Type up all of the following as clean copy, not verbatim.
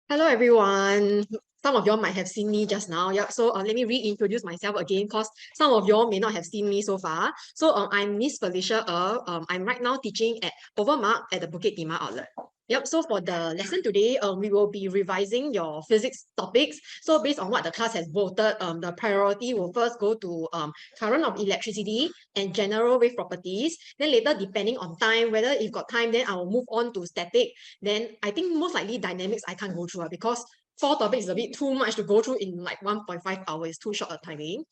Hello everyone. Some of y'all might have seen me just now. Yep. So let me reintroduce myself again because some of y'all may not have seen me so far. So I'm Miss Felicia. I'm right now teaching at Overmark at the Bukit Timah outlet. Yep. So for the lesson today, we will be revising your physics topics. So based on what the class has voted, the priority will first go to current of electricity and general wave properties. Then later, depending on time, whether if got time, then I will move on to static. Then I think most likely dynamics I can't go through because four topics is a bit too much to go through in like 1.5 hours, too short a timing.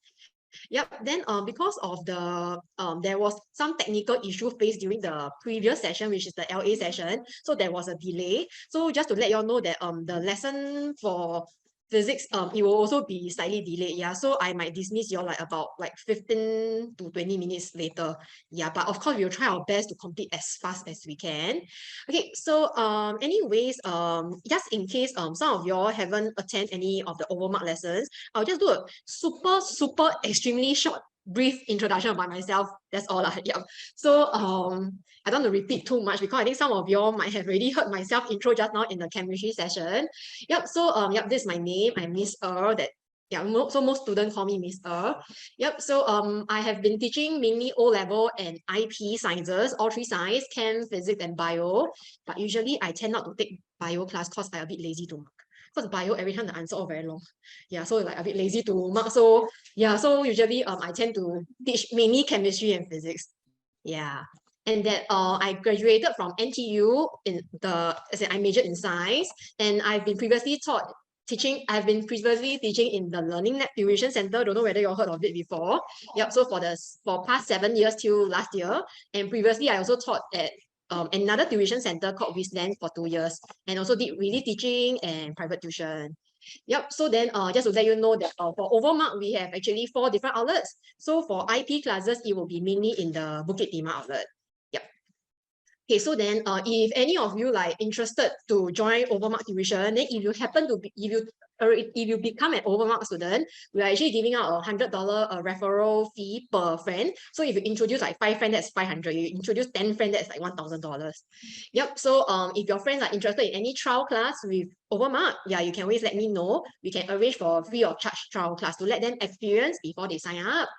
Yep. Then because of the there was some technical issue faced during the previous session, which is the LA session. So there was a delay. So just to let y'all know that the lesson for physics it will also be slightly delayed. Yeah. So I might dismiss y'all like about like 15 to 20 minutes later. Yeah, but of course we'll try our best to complete as fast as we can. Okay, so anyways, just in case some of y'all haven't attended any of the Overmark lessons, I'll just do a super extremely short brief introduction about myself. That's all. Yeah. So I don't want to repeat too much because I think some of y'all might have already heard myself intro just now in the chemistry session. Yep. So yep, this is my name. I'm Miss that yeah, so most students call me Miss Yep. So I have been teaching mainly O level and IP sciences, all three science, chem, physics, and bio. But usually I tend not to take bio class because I'm a bit lazy to mark. Because bio every time the answer all very long. Yeah, so like a bit lazy to mark. So yeah, so usually I tend to teach mainly chemistry and physics. Yeah. And that I graduated from NTU in as in I majored in science, and I've been previously teaching in the Learning Net Tuition Center. Don't know whether you all heard of it before. Yep. So for past 7 years till last year, and previously I also taught at another tuition center called Wisland for 2 years, and also did really teaching and private tuition. Yep. So then, just to let you know that for Overmark, we have actually 4 different outlets. So for IP classes, it will be mainly in the Bukit Timah outlet. Yep. Okay, so then if any of you like interested to join Overmark tuition, then if you happen to be if you become an Overmark student, we are actually giving out $100 referral fee per friend. So if you introduce like 5 friends, that's 500. You introduce 10 friends, that's like $1,000. Yep. So if your friends are interested in any trial class with Overmark, yeah, you can always let me know. We can arrange for free of charge trial class to let them experience before they sign up.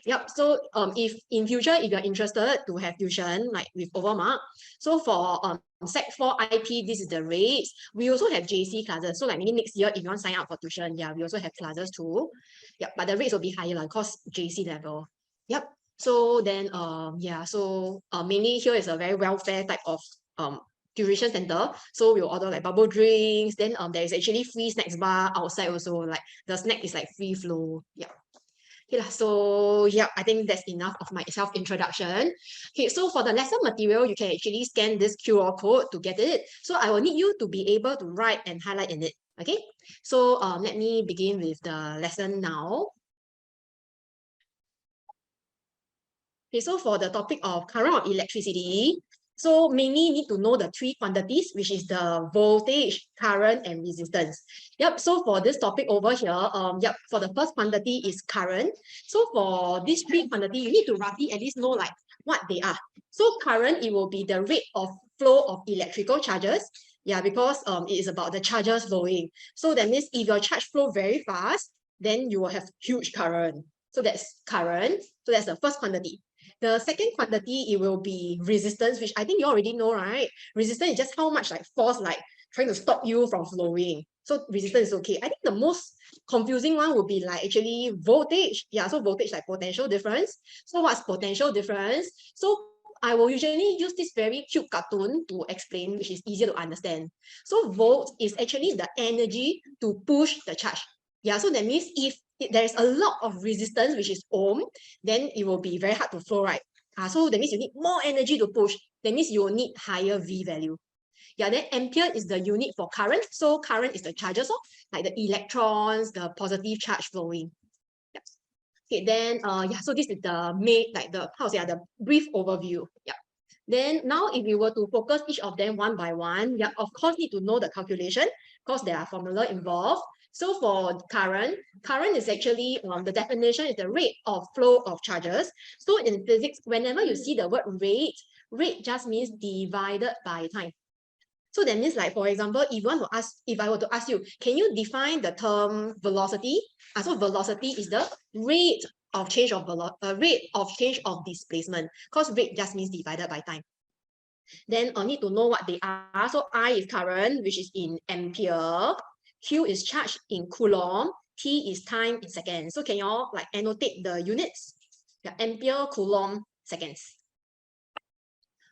Yep. So if in future if you're interested to have tuition like with Overmark, so for Sec 4 IP, this is the rates. We also have JC classes. So like maybe next year, if you want to sign up for tuition, yeah, we also have classes too. Yep, but the rates will be higher because JC level. Yep. So then yeah, so mainly here is a very welfare type of tuition center. So we'll order like bubble drinks. Then there is actually free snacks bar outside also. Like the snack is like free flow. Yeah. Okay, so yeah, I think that's enough of my self-introduction. Okay, so for the lesson material, you can actually scan this QR code to get it. So I will need you to be able to write and highlight in it. Okay, so let me begin with the lesson now. Okay, so for the topic of current of electricity, so mainly need to know the 3 quantities, which is the voltage, current, and resistance. Yep, so for this topic over here, yep, for the first quantity is current. So for this 3 quantity, you need to roughly at least know like what they are. So current, it will be the rate of flow of electrical charges. Yeah, because it is about the charges flowing. So that means if your charge flow very fast, then you will have huge current. So that's current. So that's the first quantity. The second quantity, it will be resistance, which I think you already know, right? Resistance is just how much like force like trying to stop you from flowing. So resistance is okay. I think the most confusing one would be like actually voltage. Yeah, so voltage like potential difference. So what's potential difference? So I will usually use this very cute cartoon to explain, which is easier to understand. So volt is actually the energy to push the charge. Yeah, so that means if there is a lot of resistance, which is ohm, then it will be very hard to flow, right? So that means you need more energy to push. That means you will need higher V value. Yeah, then ampere is the unit for current. So current is the charges of like the electrons, the positive charge flowing. Yeah. Okay, then yeah, so this is the main like the how to say the brief overview. Yeah. Then now if you were to focus each of them one by one, yeah, of course need to know the calculation because there are formula involved. So for current is actually the definition is the rate of flow of charges. So in physics, whenever you see the word rate just means divided by time. So that means, like, for example, if I were to ask you, can you define the term velocity? So velocity is the rate of change of displacement, because rate just means divided by time. Then I need to know what they are. So I is current, which is in ampere. Q is charge in coulomb. T is time in seconds. So can you all like annotate the units? Yeah, ampere, coulomb, seconds.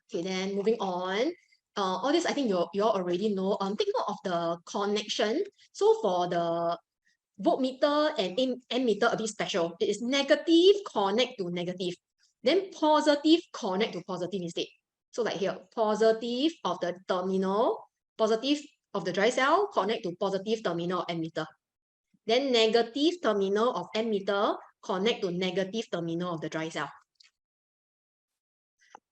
Okay, then moving on. All this I think you all already know. Take note of the connection. So for the voltmeter and ammeter a bit special. It is negative connect to negative. Then positive connect to positive instead. So like here, positive of the terminal, positive of the dry cell connect to positive terminal of ammeter. Then negative terminal of ammeter connect to negative terminal of the dry cell.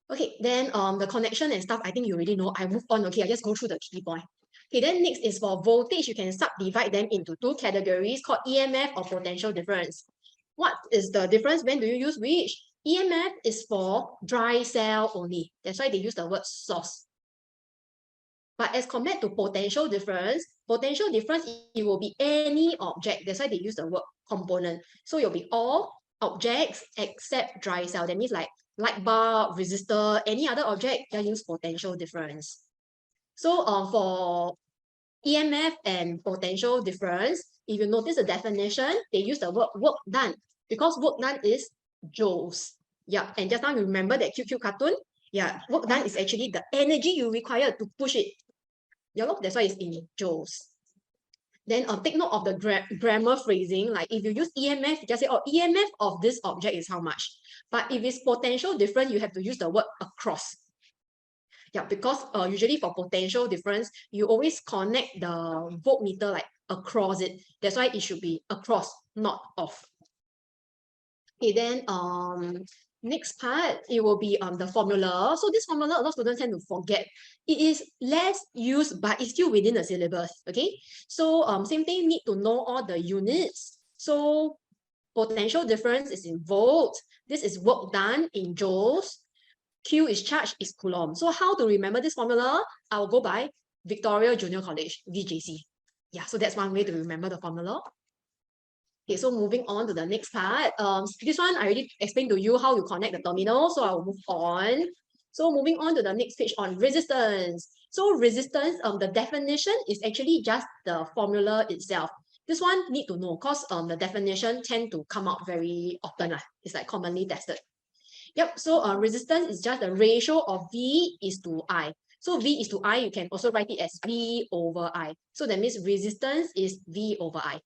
Okay, then the connection and stuff, I think you already know. I move on, okay, I just go through the key point. Okay, then next is for voltage, you can subdivide them into two categories called EMF or potential difference. What is the difference? When do you use which? EMF is for dry cell only. That's why they use the word source. But as compared to potential difference, it will be any object. That's why they use the word component. So it'll be all objects except dry cell. That means like light bulb, resistor, any other object, they use potential difference. So for EMF and potential difference, if you notice the definition, they use the word work done because work done is joules. Yeah, and just now you remember that QQ cartoon? Yeah, work done is actually the energy you require to push it. Yeah, look, that's why it's in joules. Then take note of the grammar phrasing. Like if you use EMF, just say, oh, EMF of this object is how much. But if it's potential difference, you have to use the word across. Yeah, because usually for potential difference, you always connect the voltmeter like across it. That's why it should be across, not off. Okay, then next part, it will be the formula. So this formula, a lot of students tend to forget. It is less used, but it's still within the syllabus, okay? So same thing, need to know all the units. So potential difference is in volts. This is work done in joules. Q is charge is coulomb. So how to remember this formula? I will go by Victoria Junior College, VJC. Yeah, so that's one way to remember the formula. Okay, so moving on to the next part. This one I already explained to you how you connect the terminal, so I will move on. So moving on to the next page on resistance. So resistance, the definition is actually just the formula itself. This one need to know because the definition tend to come out very often. It's like commonly tested. Yep, so resistance is just the ratio of V is to I. So V is to I, you can also write it as V over I. So that means resistance is V over I,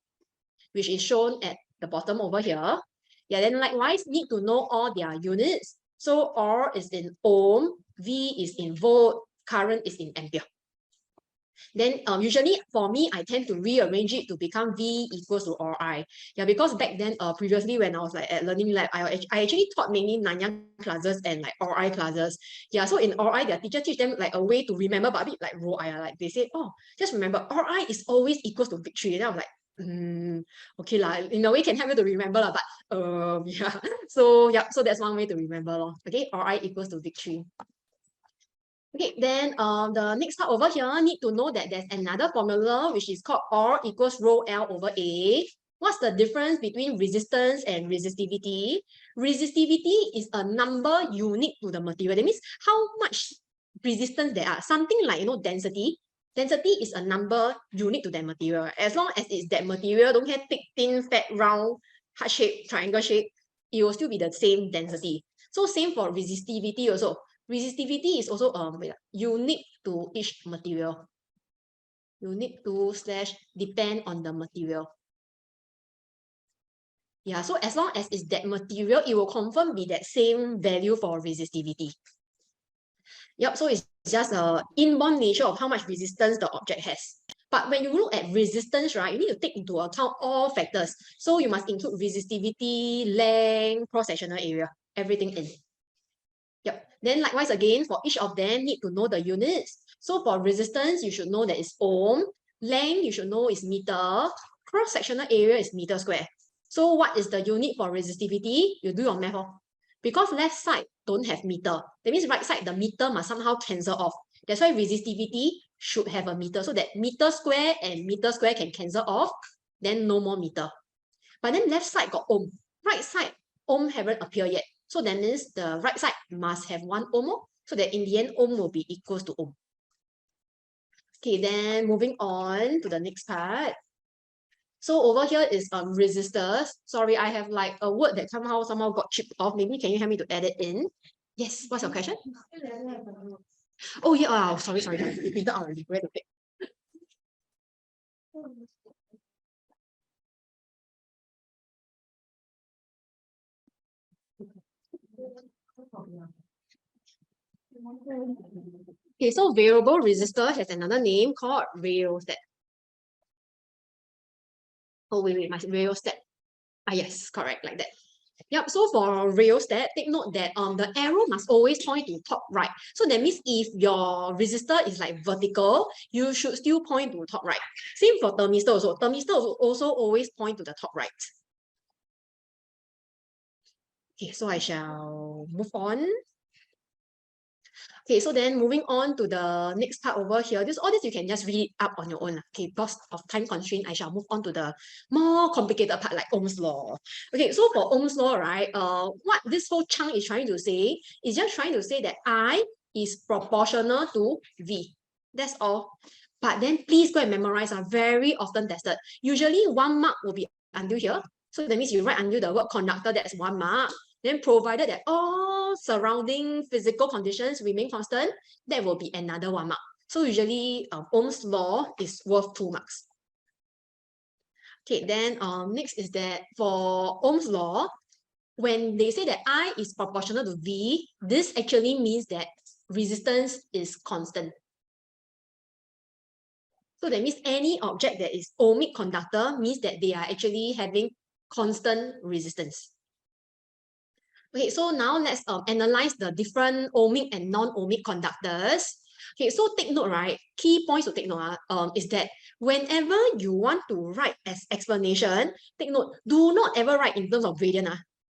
which is shown at the bottom over here. Yeah, then likewise, need to know all their units. So R is in ohm, V is in volt, current is in ampere. Then usually for me, I tend to rearrange it to become V equals to Ri. Yeah, because back then, previously when I was like at Learning Lab, I actually taught mainly Nanyang classes and like Ri classes. Yeah, so in Ri, their teacher teach them like a way to remember, but a bit like Rho I, like they said, oh, just remember Ri is always equals to victory. And I was like, okay lah, in a way can help you to remember lah, but yeah. So yeah, so that's one way to remember lor. Okay, Ri equals to victory. Okay, then the next part over here, need to know that there's another formula which is called R equals rho L over A. What's the difference between resistance and resistivity? Resistivity is a number unique to the material. That means how much resistance there are. Something like, density. Density is a number unique to that material. As long as it's that material, don't have thick, thin, fat, round, heart shape, triangle shape, it will still be the same density. So same for resistivity also. Resistivity is also unique to each material. Unique to / depend on the material. Yeah, so as long as it's that material, it will confirm be that same value for resistivity. Yep, so it's just a inborn nature of how much resistance the object has. But when you look at resistance, right, you need to take into account all factors. So you must include resistivity, length, cross-sectional area, everything in. Yep. Then likewise again, for each of them, need to know the units. So for resistance, you should know that it's ohm. Length, you should know is meter. Cross-sectional area is meter square. So what is the unit for resistivity? You do your math. Because left side don't have meter. That means right side, the meter must somehow cancel off. That's why resistivity should have a meter, so that meter square and meter square can cancel off, then no more meter. But then left side got ohm, right side ohm haven't appeared yet. So that means the right side must have 1 ohm, so that in the end ohm will be equals to ohm. Okay, then moving on to the next part. So over here is resistors. Sorry, I have like a word that somehow got chipped off. Maybe can you help me to add it in? Yes, what's your question? Oh yeah, sorry, you printed out already. Where to take? Okay, so variable resistor has another name called rheostat. Oh wait, my rheostat. Ah yes, correct, like that. Yep, so for rheostat, take note that the arrow must always point to top right. So that means if your resistor is like vertical, you should still point to top right. Same for thermistor also. Thermistor also always point to the top right. Okay, so I shall move on. Okay, so then moving on to the next part over here, all this you can just read up on your own. Okay, because of time constraint, I shall move on to the more complicated part like Ohm's law. Okay, so for Ohm's law, right, what this whole chunk is trying to say is just trying to say that I is proportional to V. That's all. But then please go and memorize, very often tested. Usually 1 mark will be until here. So that means you write until the word conductor, that's 1 mark. Then provided that all surrounding physical conditions remain constant, that will be another 1 mark. So usually Ohm's law is worth 2 marks. Okay, then next is that for Ohm's law, when they say that I is proportional to V, this actually means that resistance is constant. So that means any object that is ohmic conductor means that they are actually having constant resistance. Okay, so now let's analyze the different ohmic and non-ohmic conductors. Okay, so take note, right? Key points to take note is that whenever you want to write as explanation, take note, do not ever write in terms of gradient.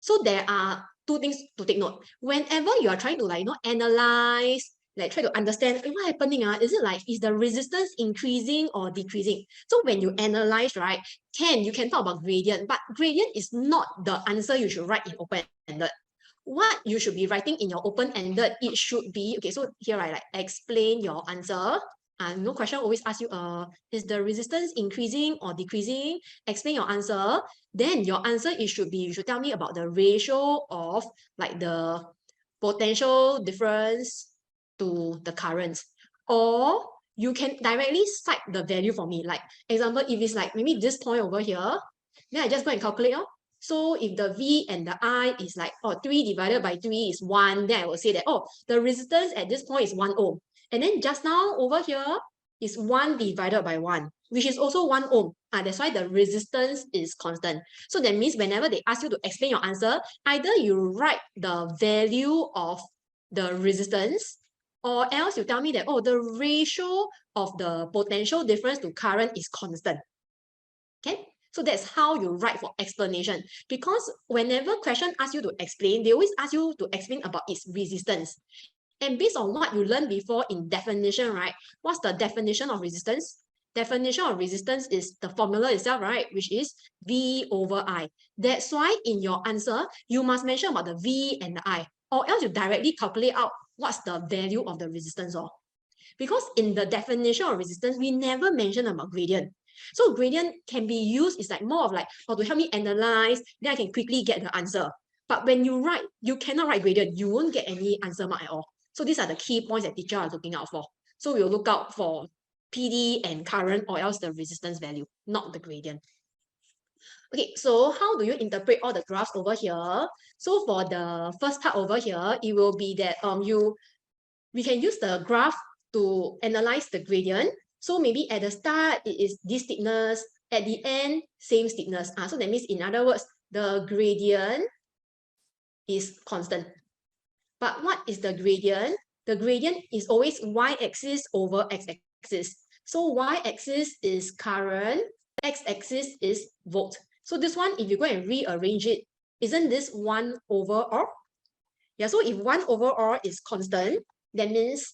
So there are 2 things to take note. Whenever you are trying to analyze, try to understand what's happening. Is it is the resistance increasing or decreasing? So when you analyze, right, you can talk about gradient, but gradient is not the answer you should write in open-ended. What you should be writing in your open-ended, it should be, okay, so here, right, explain your answer. No question always ask you, is the resistance increasing or decreasing? Explain your answer. Then your answer, it should be, you should tell me about the ratio of the potential difference to the current. Or you can directly cite the value for me. Like example, if it's maybe this point over here, then I just go and calculate. So if the V and the I is 3 divided by 3 is 1, then I will say that, the resistance at this point is 1 ohm. And then just now over here is 1 divided by 1, which is also 1 ohm. That's why the resistance is constant. So that means whenever they ask you to explain your answer, either you write the value of the resistance, or else you tell me that, the ratio of the potential difference to current is constant. Okay? So that's how you write for explanation. Because whenever question asks you to explain, they always ask you to explain about its resistance. And based on what you learned before in definition, right? What's the definition of resistance? Definition of resistance is the formula itself, right? Which is V over I. That's why in your answer, you must mention about the V and the I, or else you directly calculate out what's the value of the resistance. Because in the definition of resistance, we never mention about gradient. So gradient can be used, it's more of to help me analyze, then I can quickly get the answer. But when you write, you cannot write gradient, you won't get any answer mark at all. So these are the key points that teacher are looking out for. So we'll look out for PD and current, or else the resistance value, not the gradient. Okay, so how do you interpret all the graphs over here? So for the first part over here, it will be that we can use the graph to analyze the gradient. So maybe at the start, it is this thickness. At the end, same thickness. So that means, in other words, the gradient is constant. But what is the gradient? The gradient is always y-axis over x-axis. So y-axis is current, x-axis is volt. So this one, if you go and rearrange it, isn't this 1 over r? Yeah, so if 1 over r is constant, that means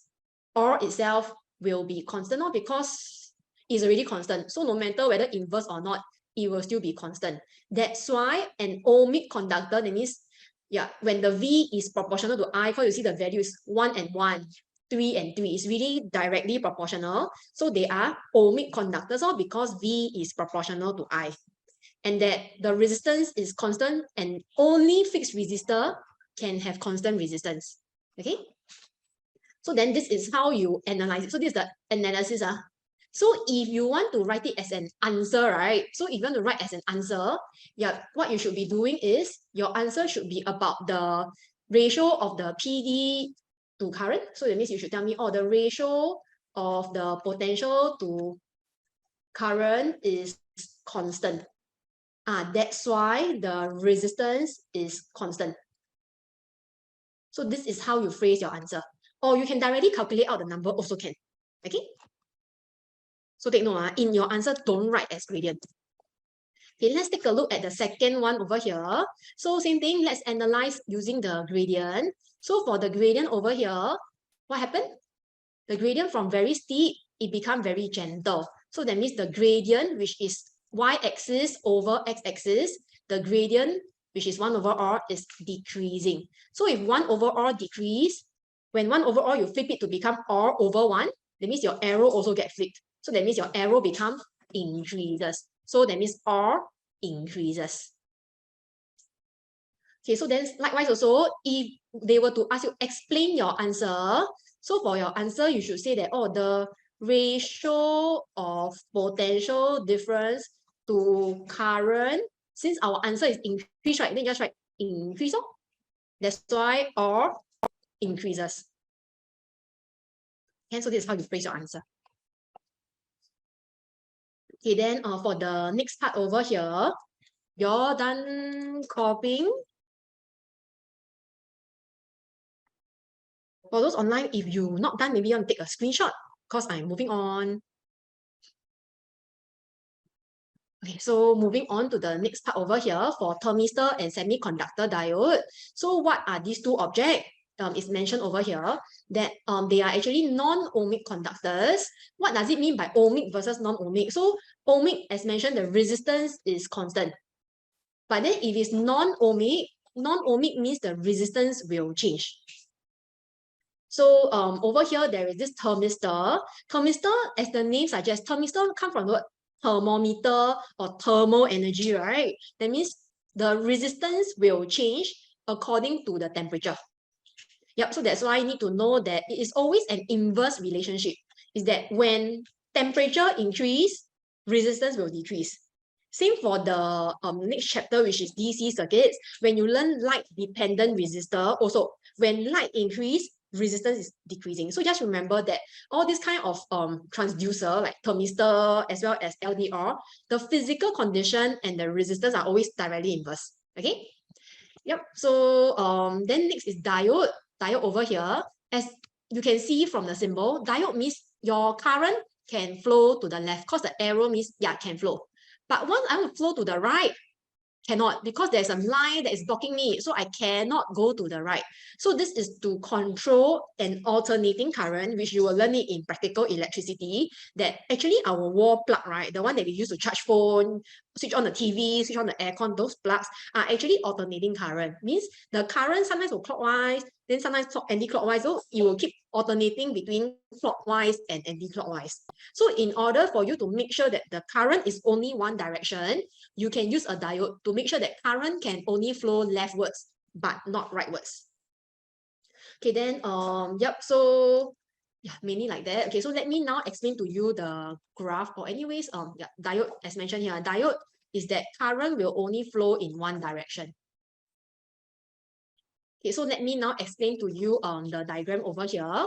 r itself will be constant, or because it's already constant. So no matter whether inverse or not, it will still be constant. That's why an ohmic conductor, that means, yeah, when the V is proportional to I, because you see the value is 1 and 1, 3 and 3, it's really directly proportional. So they are ohmic conductors, or because V is proportional to I. And that the resistance is constant, and only fixed resistor can have constant resistance. Okay? So then this is how you analyze it. So this is the analysis. So if you want to write it as an answer, right? So if you want to write as an answer, yeah, what you should be doing is your answer should be about the ratio of the PD to current. So that means you should tell me, oh, the ratio of the potential to current is constant. That's why the resistance is constant. So this is how you phrase your answer. Or you can directly calculate out the number also can. Okay? So take note, in your answer, don't write as gradient. Okay, let's take a look at the second one over here. So same thing, let's analyze using the gradient. So for the gradient over here, what happened? The gradient from very steep, it become very gentle. So that means the gradient, which is y-axis over x-axis, the gradient, which is 1 over r, is decreasing. So if 1 over r decrease, when 1 over r, you flip it to become r over 1, that means your arrow also get flipped. So that means your arrow becomes increases. So that means r increases. Okay, so then likewise also, if they were to ask you explain your answer, so for your answer, you should say that, oh, the ratio of potential difference to current, since our answer is increase, right? Then just write increase. That's why R increases. And so this is how you phrase your answer. Okay, then for the next part over here, you're done copying. For those online, if you're not done, maybe you want to take a screenshot because I'm moving on. Okay, so moving on to the next part over here for thermistor and semiconductor diode. So what are these two objects? It's mentioned over here that they are actually non-ohmic conductors. What does it mean by ohmic versus non-ohmic? So ohmic, as mentioned, the resistance is constant. But then if it's non-ohmic, non-ohmic means the resistance will change. So over here, there is this thermistor. Thermistor, as the name suggests, thermistor comes from the word thermometer or thermal energy, right? That means the resistance will change according to the temperature. Yep, so that's why you need to know that it is always an inverse relationship. Is that when temperature increase, resistance will decrease. Same for the next chapter, which is DC circuits. When you learn light-dependent resistor, also when light increase, resistance is decreasing. So just remember that all this kind of transducer, like thermistor as well as LDR, the physical condition and the resistance are always directly inverse. Okay. Yep. So then next is diode. Diode over here. As you can see from the symbol, diode means your current can flow to the left because the arrow means, yeah, can flow. But once I want to flow to the right, cannot, because there's a line that is blocking me, so I cannot go to the right. So this is to control an alternating current, which you will learn it in practical electricity, that actually our wall plug, right, the one that we use to charge phone, switch on the TV, switch on the aircon, those plugs are actually alternating current. Means the current sometimes will clockwise, then sometimes anti-clockwise, so you will keep alternating between clockwise and anti-clockwise. So in order for you to make sure that the current is only one direction, you can use a diode to make sure that current can only flow leftwards, but not rightwards. Okay, then, yep, so yeah, mainly like that. Okay, so let me now explain to you the graph, or anyways, yeah, diode, as mentioned here, diode is that current will only flow in one direction. Okay, so let me now explain to you the diagram over here.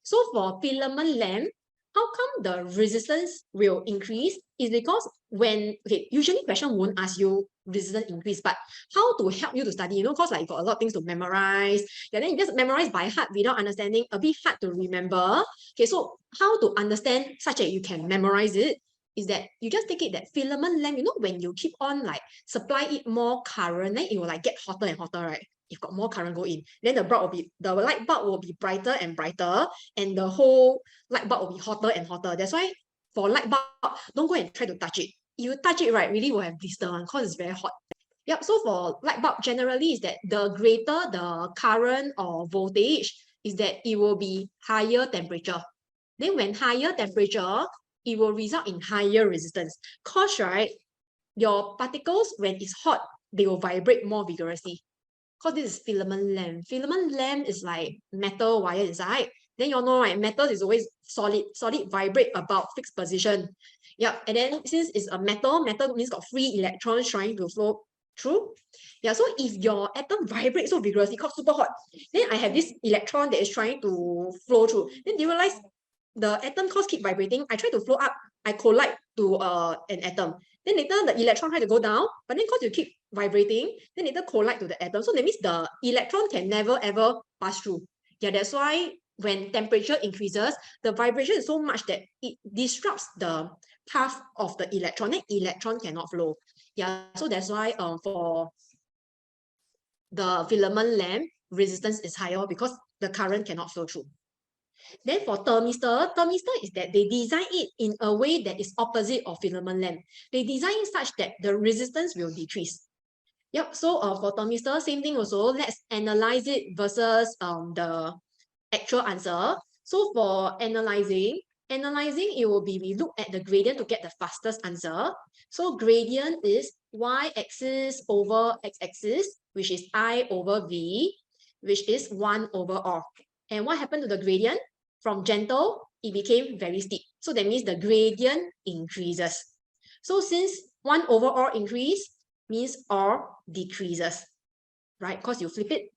So for filament lamp, how come the resistance will increase? Is because when, okay, usually question won't ask you resistance increase, but how to help you to study, you know, because like you got a lot of things to memorize, and then you just memorize by heart without understanding, a bit hard to remember. Okay, so how to understand such that you can memorize it is that you just take it that filament lamp, you know, when you keep on like supply it more current, then it will like get hotter and hotter, right? if got more current go in, then the light bulb will be brighter and brighter, and the whole light bulb will be hotter and hotter. That's why for light bulb, don't go and try to touch it. You touch it, right, really will have blister one because it's very hot. Yep, so for light bulb generally is that the greater the current or voltage is that it will be higher temperature. Then when higher temperature, it will result in higher resistance. Cause, right, your particles, when it's hot, they will vibrate more vigorously. Because this is filament lamp. Filament lamp is like metal wire inside. Then you all know, right, metal is always solid. Solid vibrate about fixed position. Yeah, and then since it's a metal means got free electrons trying to flow through. Yeah, so if your atom vibrates so vigorously, called super hot, then I have this electron that is trying to flow through. Then do you realize the atom cause keep vibrating? I try to flow up, I collide to an atom. Then later the electron try to go down, but then because you keep vibrating, then later collide to the atom. So that means the electron can never ever pass through. Yeah, that's why when temperature increases, the vibration is so much that it disrupts the path of the electron. Then electron cannot flow. Yeah, so that's why for the filament lamp, resistance is higher because the current cannot flow through. Then for thermistor is that they design it in a way that is opposite of filament lamp. They design it such that the resistance will decrease. Yep, so for thermistor, same thing also. Let's analyze it versus the actual answer. So for analyzing, it will be we look at the gradient to get the fastest answer. So gradient is y-axis over x-axis, which is I over V, which is 1 over R. And what happened to the gradient? From gentle, it became very steep. So that means the gradient increases. So since 1 over R increase, means R decreases, right? Because you flip it.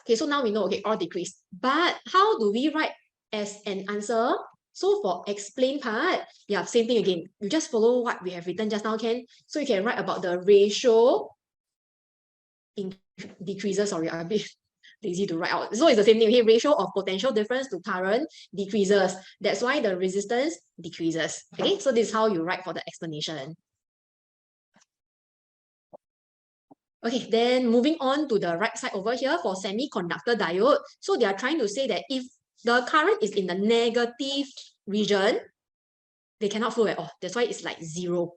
Okay, so now we know, okay, R decrease. But how do we write as an answer? So for explain part, yeah, same thing again. You just follow what we have written just now, Ken. So you can write about the ratio decreases, sorry, I'm a bit lazy to write out. So it's the same thing, okay, ratio of potential difference to current decreases. That's why the resistance decreases. Okay, so this is how you write for the explanation. Okay, then moving on to the right side over here for semiconductor diode. So they are trying to say that if the current is in the negative region, they cannot flow at all. That's why it's like 0.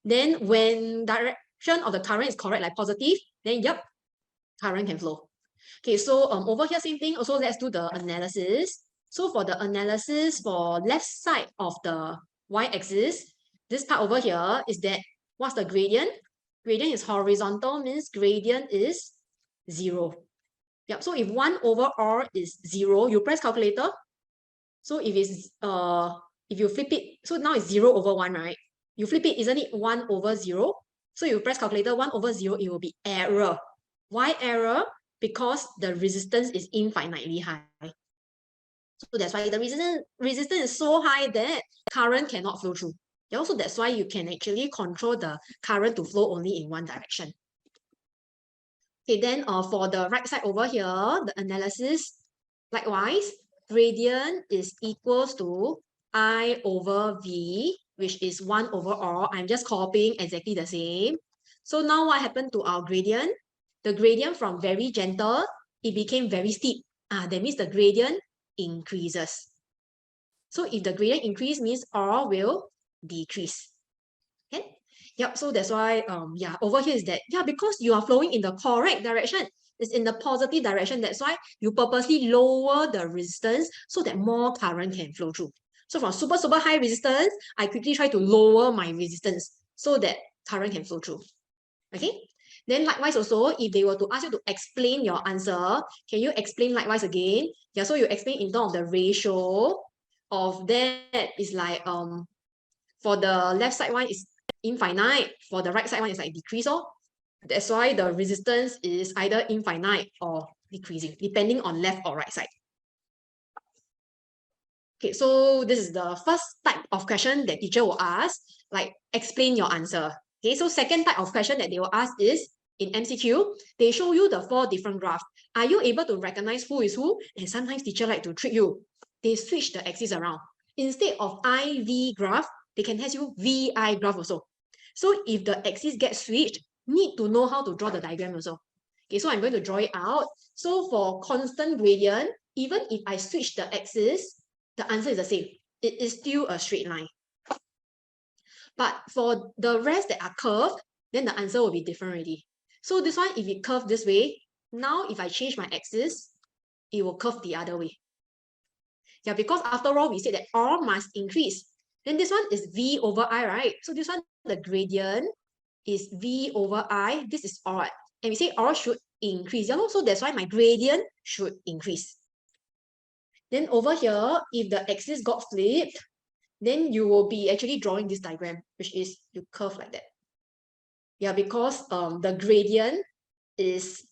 Then when direction of the current is correct, like positive, then yep, current can flow. Okay, so over here, same thing. Also, let's do the analysis. So for the analysis for left side of the y-axis, this part over here is that what's the gradient? Gradient is horizontal, means gradient is 0. Yep, so if 1 over R is 0, you press calculator. So if it's if you flip it, so now it's 0 over 1, right? You flip it, isn't it 1 over 0? So you press calculator, 1 over 0, it will be error. Why error? Because the resistance is infinitely high. So that's why the resistance is so high that current cannot flow through. Yeah, also that's why you can actually control the current to flow only in one direction. Okay, then for the right side over here, the analysis, likewise, gradient is equals to I over V, which is 1 over R. I'm just copying exactly the same. So now what happened to our gradient? The gradient from very gentle, it became very steep. That means the gradient increases. So if the gradient increase means R will decrease. Okay? Yep, so that's why yeah, over here is that, yeah, because you are flowing in the correct direction. It's in the positive direction. That's why you purposely lower the resistance so that more current can flow through. So from super high resistance, I quickly try to lower my resistance so that current can flow through. Okay? Then likewise also, if they were to ask you to explain your answer, can you explain likewise again? Yeah, so you explain in terms of the ratio of that is like for the left side one is infinite, for the right side one is like decrease. That's why the resistance is either infinite or decreasing, depending on left or right side. Okay, so this is the first type of question that teacher will ask, like explain your answer. Okay, so second type of question that they will ask is, in MCQ, they show you the 4 different graphs. Are you able to recognize who is who? And sometimes teacher like to trick you. They switch the axis around. Instead of IV graph, they can test you VI graph also. So if the axis gets switched, need to know how to draw the diagram also. Okay, so I'm going to draw it out. So for constant gradient, even if I switch the axis, the answer is the same. It is still a straight line. But for the rest that are curved, then the answer will be different already. So this one, if it curved this way, now if I change my axis, it will curve the other way. Yeah, because after all, we said that R must increase. Then this one is V over I, right? So this one, the gradient is V over I. This is R. And we say R should increase. Yeah, so that's why my gradient should increase. Then over here, if the axis got flipped, then you will be actually drawing this diagram, which is you curve like that. Yeah, because the gradient is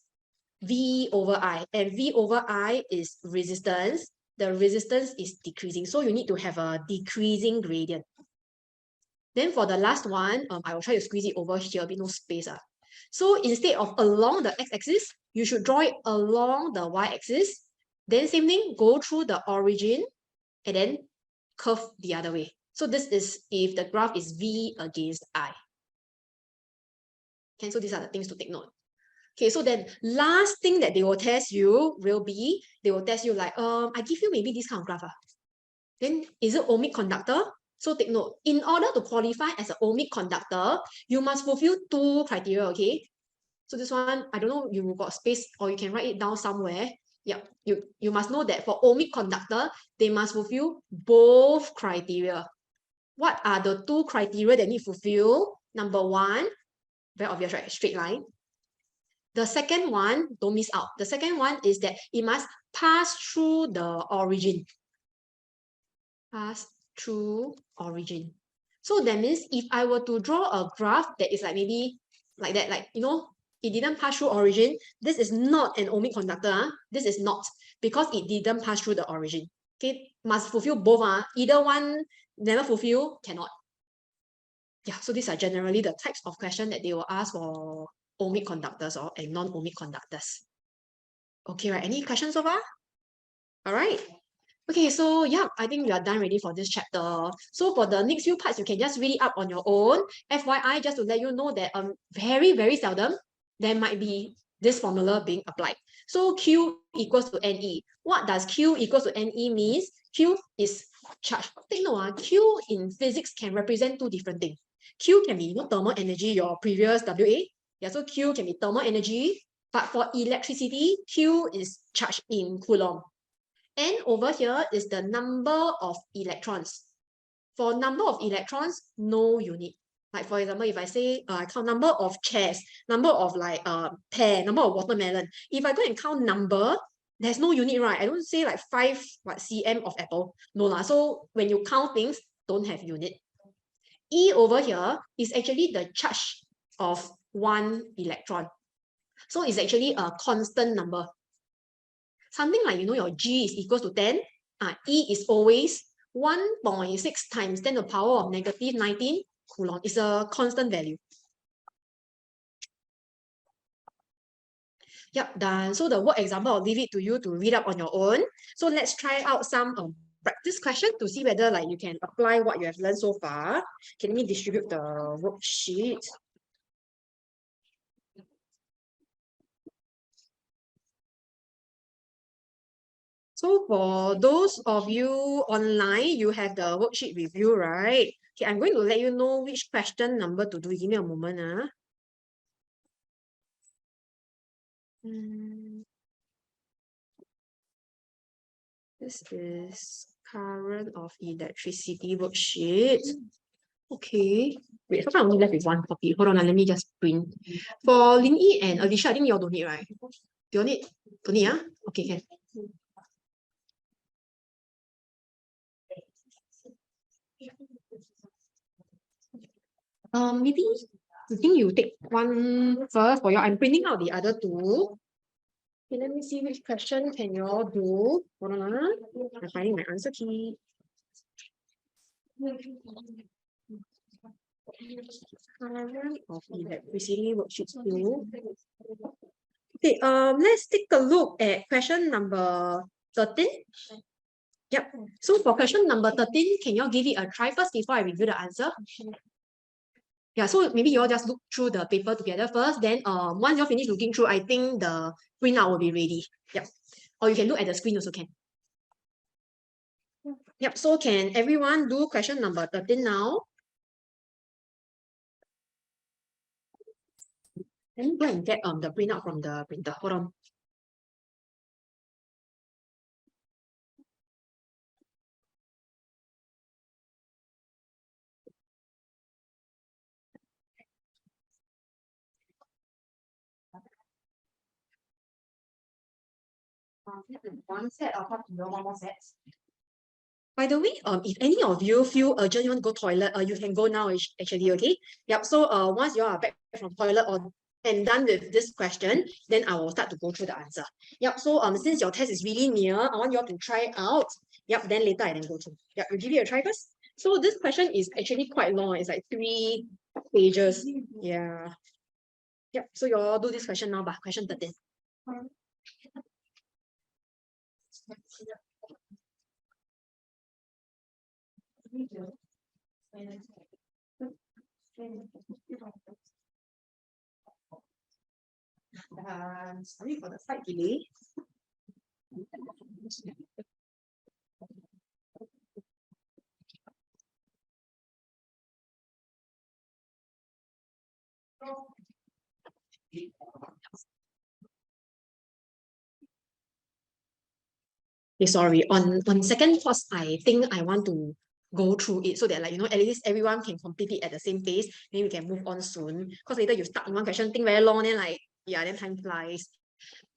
V over I, and V over I is resistance. The resistance is decreasing, so you need to have a decreasing gradient. Then for the last one, I will try to squeeze it over here, be no space. So instead of along the x-axis, you should draw it along the y-axis. Then same thing, go through the origin and then curve the other way. So this is if the graph is V against I. Okay, so these are the things to take note. Okay, so then last thing that they will test you will be, they will test you like, I give you maybe this kind of graph. Then is it ohmic conductor? So take note, in order to qualify as an ohmic conductor, you must fulfill two criteria, okay? So this one, I don't know, you got space or you can write it down somewhere. Yeah, you must know that for ohmic conductor, they must fulfill both criteria. What are the two criteria that need to fulfill? Number one, very obvious, right? Straight line. The second one, don't miss out. The second one is that it must pass through the origin. Pass through origin. So that means if I were to draw a graph that is like maybe like that, like, you know, it didn't pass through origin, this is not an ohmic conductor. This is not, because it didn't pass through the origin. Okay, must fulfill both. Either one never fulfill, cannot. Yeah, so these are generally the types of question that they will ask for ohmic conductors or and non-ohmic conductors. Okay, right? Any questions so far? All right. Okay, so yeah, I think we are done ready for this chapter. So for the next few parts, you can just read it up on your own. FYI, just to let you know that very, very seldom there might be this formula being applied. So Q equals to NE. What does Q equals to NE means? Q is charge. Take note, Q in physics can represent two different things. Q can be, you know, thermal energy, your previous WA. Yeah, so Q can be thermal energy, but for electricity, Q is charge in Coulomb. And over here is the number of electrons. For number of electrons, no unit. Like for example, if I say I count number of chairs, number of like pear, number of watermelon. If I go and count number, there's no unit, right? I don't say like 5 cm of apple. No lah. So when you count things, don't have unit. E over here is actually the charge of one electron. So it's actually a constant number. Something like, you know, your G is equal to 10. E is always 1.6 times 10 to the power of negative 19 Coulomb. It's a constant value. Yep, done. So the work example, I'll leave it to you to read up on your own. So let's try out some practice question to see whether like you can apply what you have learned so far. Okay, let me distribute the worksheet. So for those of you online, you have the worksheet review, right? Okay, I'm going to let you know which question number to do. Give me a moment. This is current of electricity worksheet. Okay. Wait, how come I only left with one copy? Hold on, let me just print. For Lin Yi and Alicia, I think you all don't need, right? Do you need? Don't need, Okay, can. Maybe I think you take one first for your. I'm printing out the other two. Okay, let me see which question can you all do. Hold on. I'm finding my answer key. Current of electricity worksheet 2. Okay, let's take a look at question number 13. Yep. So for question number 13, can you all give it a try first before I review the answer? Yeah, so maybe you all just look through the paper together first. Then once you finish looking through, I think the printout will be ready. Yep. Or you can look at the screen also can. Yep, so can everyone do question number 13 now? Let me go and get the printout from the printer. Hold on. One set or one more set. By the way, if any of you feel urgent, you want to go toilet, you can go now actually, okay? Yep, so once you are back from toilet or and done with this question, then I will start to go through the answer. Yep, so since your test is really near, I want you all to try out. Yep, then later I then go through. Yep, I'll give you a try first. So this question is actually quite long. It's like 3 pages. Yeah. Yep, so you all do this question now, but question 13. Sorry for the slight delay. Okay, sorry. On second thoughts, I think I want to go through it so that like at least everyone can complete it at the same pace. Then we can move on soon. Because later you start in one question, think very long, then like yeah, then time flies.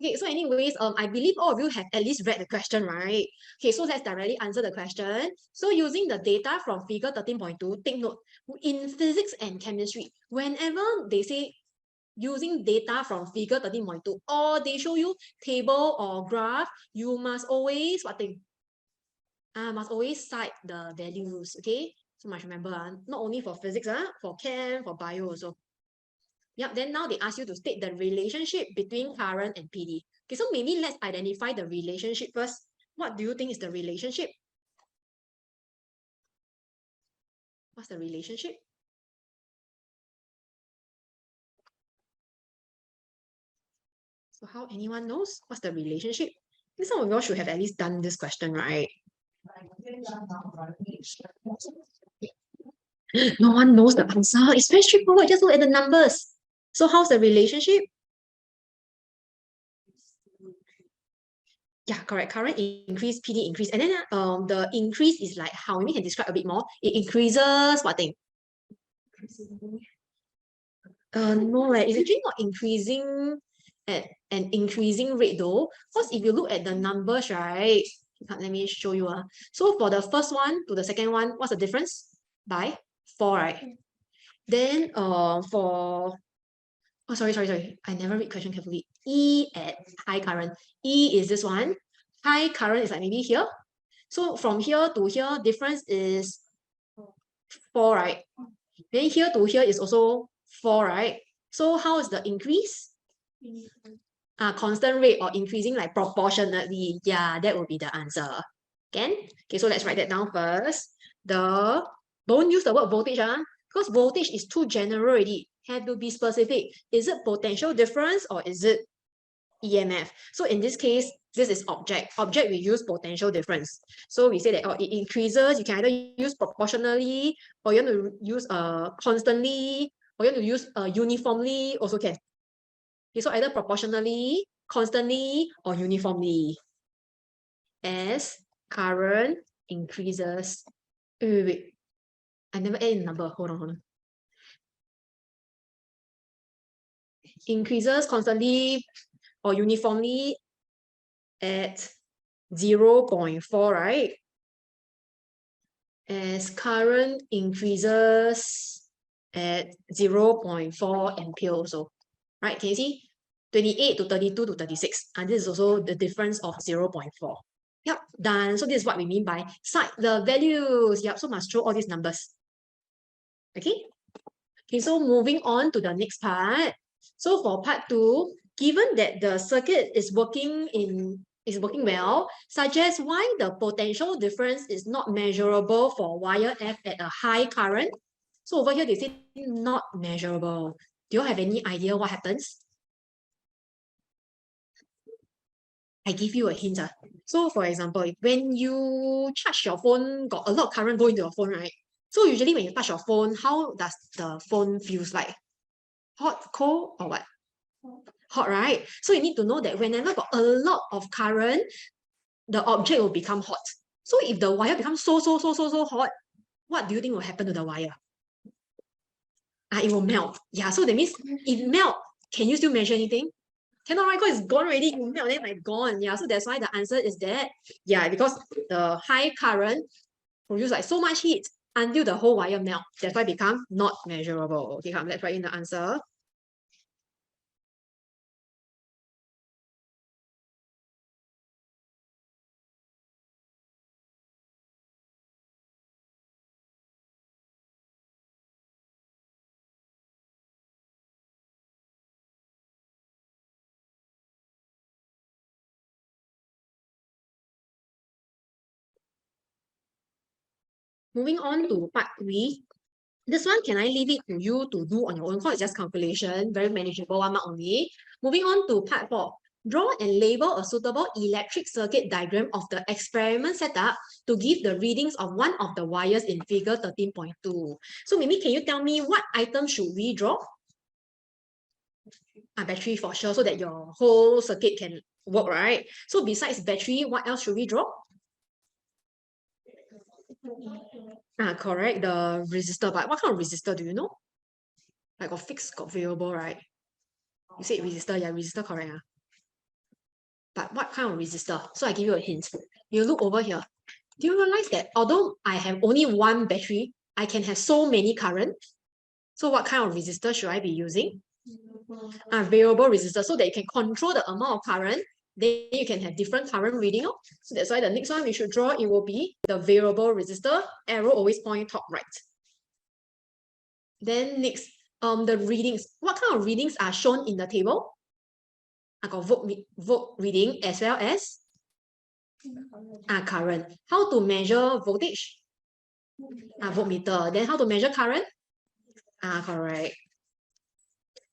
Okay, so anyways, I believe all of you have at least read the question, right? Okay, so let's directly answer the question. So using the data from figure 13.2, take note, in physics and chemistry, whenever they say using data from figure 13.2 or they show you table or graph, you must always what thing? Must always cite the values, okay? So must remember, not only for physics, for chem, for bio also. Yep, then now they ask you to state the relationship between current and PD. Okay, so maybe let's identify the relationship first. What do you think is the relationship? What's the relationship? So how anyone knows what's the relationship? I think some of you all should have at least done this question, right? No one knows the answer. It's very straightforward. Just look at the numbers. So how's the relationship? Yeah, correct. Current increase, PD increase. And then the increase is like how? Maybe you can describe a bit more. It increases what thing? No, it's actually not increasing at an increasing rate though. Because if you look at the numbers, right? Let me show you. So for the first one to the second one, what's the difference? By 4, right? Then for oh sorry. I never read question carefully. E at high current. E is this one. High current is like maybe here. So from here to here, difference is 4, right? Then here to here is also 4, right? So how is the increase? Constant rate or increasing like proportionately. Yeah, that would be the answer. Okay, so let's write that down first. Don't use the word voltage, because voltage is too general already. Have to be specific. Is it potential difference or is it EMF? So in this case, this is object. Object, we use potential difference. So we say that it increases. You can either use proportionally, or you want to use constantly, or you want to use uniformly, also can. Okay, so either proportionally, constantly, or uniformly. As current increases. Wait. I never add in number. Hold on. Increases constantly or uniformly at 0.4, right? As current increases at 0.4 ampere also, right? Can you see? 28 to 32 to 36. And this is also the difference of 0.4. Yep, done. So this is what we mean by cite the values. Yep, so must throw all these numbers. Okay? Okay, so moving on to the next part. So for part 2, given that the circuit is working well, suggest why the potential difference is not measurable for wire F at a high current So over here, they say not measurable. Do you have any idea what happens? I give you a hint. So for example, when you charge your phone, got a lot of current going to your phone, right? So usually when you touch your phone, how does the phone feels like? Hot, cold, or what? Hot, right? So you need to know that whenever got a lot of current, the object will become hot. So if the wire becomes so hot, what do you think will happen to the wire? It will melt. Yeah, so that means it melt. Can you still measure anything? Cannot, right? Because it's gone already. It melt, then like gone. Yeah, so that's why the answer is that. Yeah, because the high current produce like so much heat until the whole wire melt. That's why it become not measurable. Okay, come, let's write in the answer. Moving on to part 3. This one, can I leave it to you to do on your own? Because it's just calculation, very manageable, 1 mark only. Moving on to part 4. Draw and label a suitable electric circuit diagram of the experiment setup to give the readings of one of the wires in figure 13.2. So maybe can you tell me what item should we draw? A battery for sure, so that your whole circuit can work, right? So besides battery, what else should we draw? Correct, the resistor. But what kind of resistor do you know? Like got fixed, got variable, right? You said resistor, yeah, resistor, correct. But what kind of resistor? So I give you a hint. You look over here. Do you realize that although I have only one battery, I can have so many current? So what kind of resistor should I be using? A variable resistor, so that you can control the amount of current. Then you can have different current reading. So that's why the next one we should draw, it will be the variable resistor. Arrow always point top right. Then next, the readings. What kind of readings are shown in the table? I got volt reading as well as current. How to measure voltage? Voltmeter. Then how to measure current? Correct.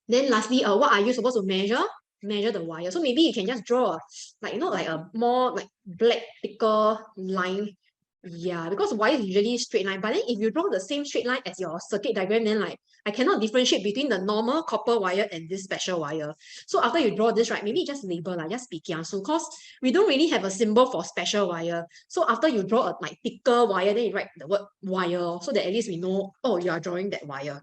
Then lastly, what are you supposed to measure? Measure the wire. So maybe you can just draw like like a more like black thicker line. Yeah, because wire is usually straight line. But then if you draw the same straight line as your circuit diagram, then like I cannot differentiate between the normal copper wire and this special wire. So after you draw this, right, maybe just label like just pikiasu, because we don't really have a symbol for special wire. So after you draw a like thicker wire, then you write the word wire, so that at least we know, oh, you are drawing that wire.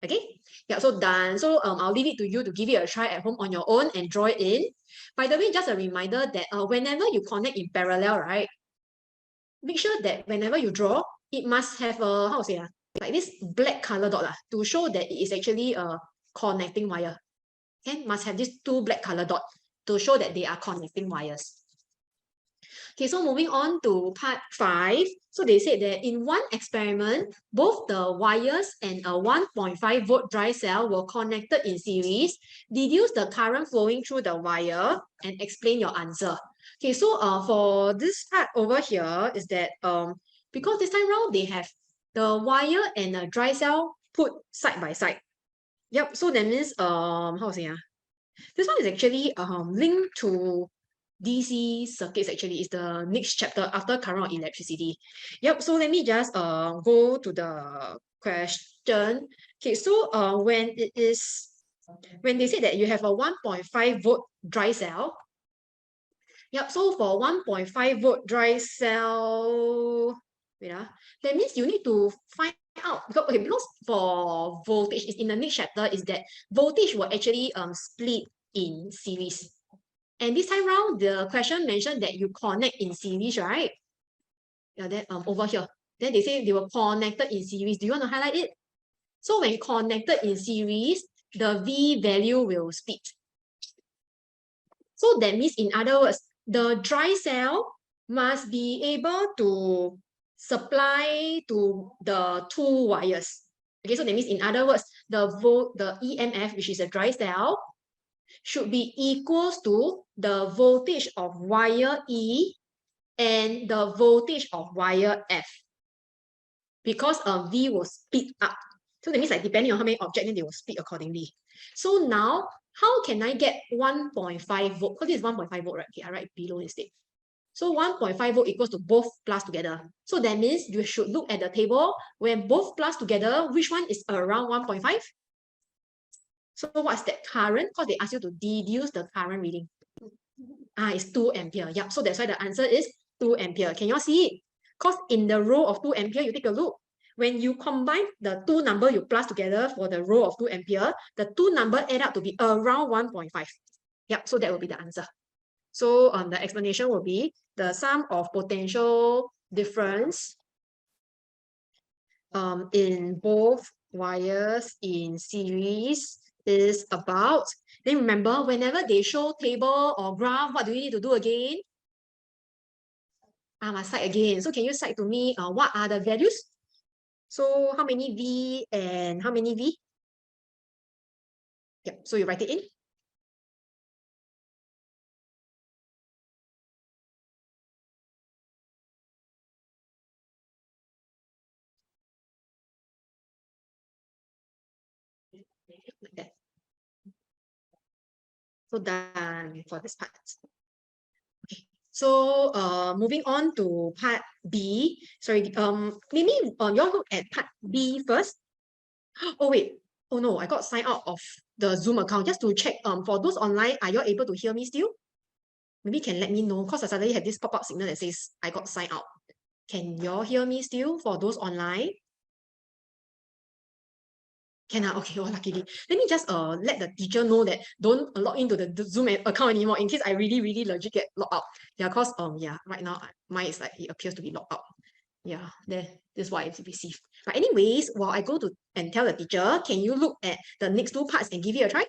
Okay, yeah, so done. So I'll leave it to you to give it a try at home on your own and draw it in. By the way, just a reminder that whenever you connect in parallel, right, make sure that whenever you draw, it must have a, how to say, like this black color dot to show that it is actually a connecting wire. Okay, must have these 2 black color dot to show that they are connecting wires. Okay, so moving on to part 5. So they said that in one experiment, both the wires and a 1.5 volt dry cell were connected in series. Deduce the current flowing through the wire and explain your answer. Okay, so for this part over here is that because this time round they have the wire and a dry cell put side by side. Yep, so that means how to say this one is actually linked to DC circuits. Actually is the next chapter after current or electricity. Yep, so let me just go to the question. Okay, so when they say that you have a 1.5 volt dry cell. Yep, so for 1.5 volt dry cell, that means you need to find out, because for voltage is in the next chapter, is that voltage will actually split in series. And this time round, the question mentioned that you connect in series, right? Yeah, then over here. Then they say they were connected in series. Do you want to highlight it? So when connected in series, the V value will split. So that means, in other words, the dry cell must be able to supply to the 2 wires. Okay, so that means, in other words, the EMF, which is a dry cell, should be equals to the voltage of wire E and the voltage of wire F, because V will speed up. So that means like depending on how many objects, then they will split accordingly. So now, how can I get 1.5 volt? Because this is 1.5 volt, right? Okay, I write below instead. So 1.5 volt equals to both plus together. So that means you should look at the table when both plus together, which one is around 1.5? So what's that current? Because they ask you to deduce the current reading. It's 2 ampere. Yep. So that's why the answer is 2 ampere. Can you all see it? Because in the row of 2 ampere, you take a look. When you combine the two number you plus together for the row of 2 ampere, the two number add up to be around 1.5. Yep. So that will be the answer. So the explanation will be the sum of potential difference in both wires in series is about. Then remember, whenever they show table or graph, what do you need to do again? Must cite again. So can you cite to me what are the values? So how many V and how many V? Yep, so you write it in. Like that. So done for this part. Okay. So moving on to part B. Sorry, maybe y'all look at part B first. Oh wait, oh no, I got signed out of the Zoom account just to check. For those online, are you able to hear me still? Maybe can let me know because I suddenly had this pop-up signal that says I got signed out. Can y'all hear me still for those online? Can okay, oh luckily. Let me just let the teacher know that don't log into the Zoom account anymore in case I really legit get logged out. Yeah, because yeah, right now mine is like it appears to be logged out. Yeah, this is what I've received. But anyways, while I go to and tell the teacher, can you look at the next two parts and give it a try?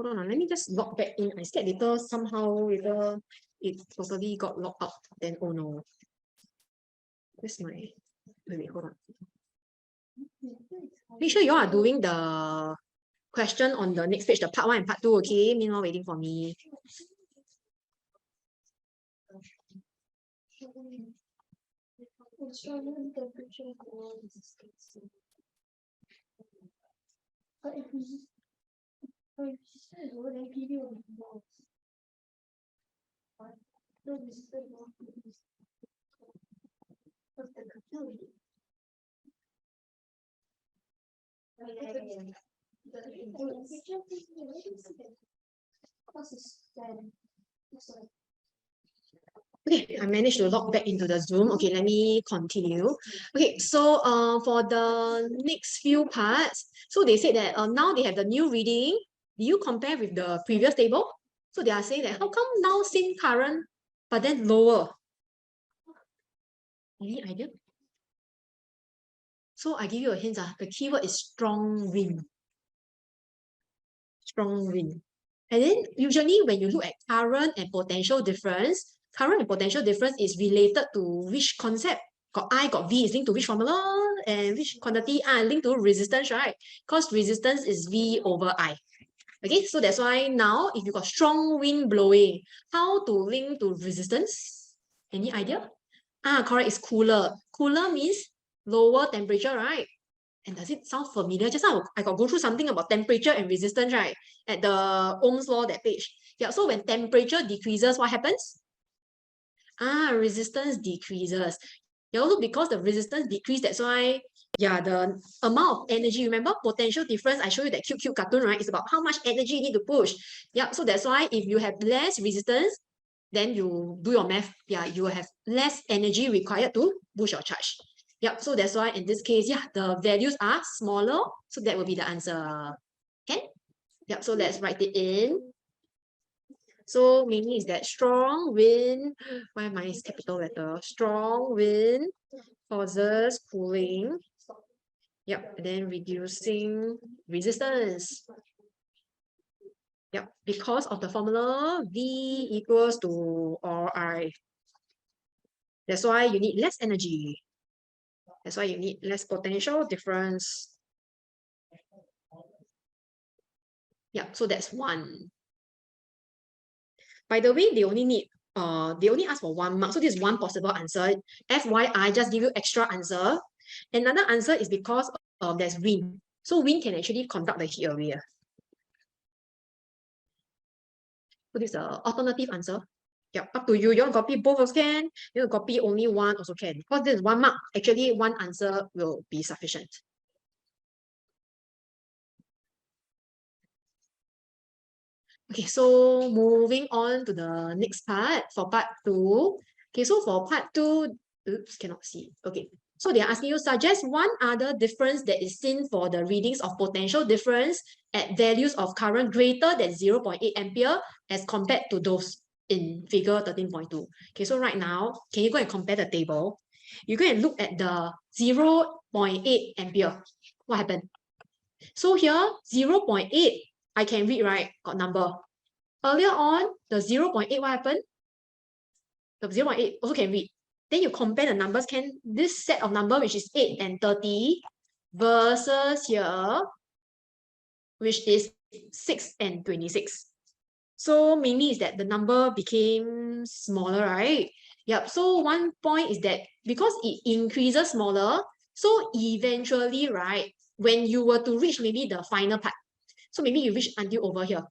Hold on, let me just log back in. I scared later somehow later it totally got logged out. Then oh no. Where's my wait, hold on. Make sure you all are doing the question on the next page, the part 1 and part 2, okay? Meanwhile, waiting for me. Okay, I managed to log back into the Zoom. Okay, let me continue. Okay, so for the next few parts, so they said that now they have the new reading. Do you compare with the previous table? So they are saying that how come now same current, but then lower? Any idea? So I give you a hint. The keyword is strong wind. Strong wind. And then usually when you look at current and potential difference, current and potential difference is related to which concept? Got I, got V is linked to which formula? And which quantity? Linked to resistance, right? Because resistance is V over I. Okay, so that's why now if you got strong wind blowing, how to link to resistance? Any idea? Correct, it's cooler. Cooler means lower temperature, right? And does it sound familiar? Just now I got go through something about temperature and resistance, right? At the Ohm's law, that page. Yeah, so when temperature decreases, what happens? Resistance decreases. Yeah, also because the resistance decrease, that's why, yeah, the amount of energy, remember potential difference, I show you that cute cartoon, right? It's about how much energy you need to push. Yeah, so that's why if you have less resistance, then you do your math, yeah, you will have less energy required to push your charge. Yep, so that's why in this case, yeah, the values are smaller. So that will be the answer. Okay? Yep, so let's write it in. So meaning is that strong wind, why am I capital letter? Strong wind causes cooling. Yep, and then reducing resistance. Yep, because of the formula V equals to RI. That's why you need less energy. That's why you need less potential difference. Yeah, so that's one. By the way, they only ask for 1 mark. So this is one possible answer. FYI, just give you extra answer. Another answer is because there's wind. So wind can actually conduct the heat away. So this is the alternative answer. Yep, up to you. You want to copy both also can. You want to copy only one also can. Because this is 1 mark. Actually, one answer will be sufficient. Okay, so moving on to the next part for part 2. Okay, so for part 2, oops, cannot see. Okay, so they're asking you suggest one other difference that is seen for the readings of potential difference at values of current greater than 0.8 ampere as compared to those in figure 13.2. Okay, so right now, can you go and compare the table? You go and look at the 0.8 ampere. What happened? So here, 0.8, I can read, right? Got number. Earlier on, the 0.8, what happened? The 0.8 also can read. Then you compare the numbers, can this set of number, which is 8 and 30, versus here, which is 6 and 26. So mainly is that the number became smaller, right? Yep, so one point is that because it increases smaller, so eventually, right, when you were to reach maybe the final part, so maybe you reach until over here,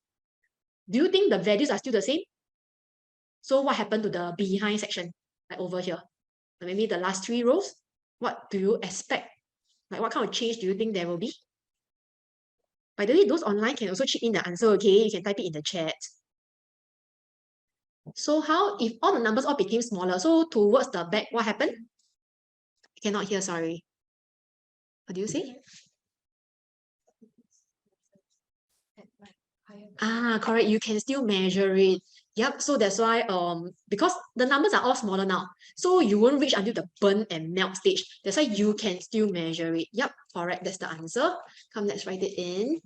do you think the values are still the same? So what happened to the behind section, like over here? Maybe the last 3 rows? What do you expect? Like what kind of change do you think there will be? By the way, those online can also chip in the answer, okay? You can type it in the chat. So how, if all the numbers all became smaller, so towards the back, what happened? I cannot hear, sorry. What do you say? Ah, correct. You can still measure it. Yep. So that's why because the numbers are all smaller now, so you won't reach until the burn and melt stage. That's why you can still measure it. Yep. Correct. That's the answer. Come, let's write it in.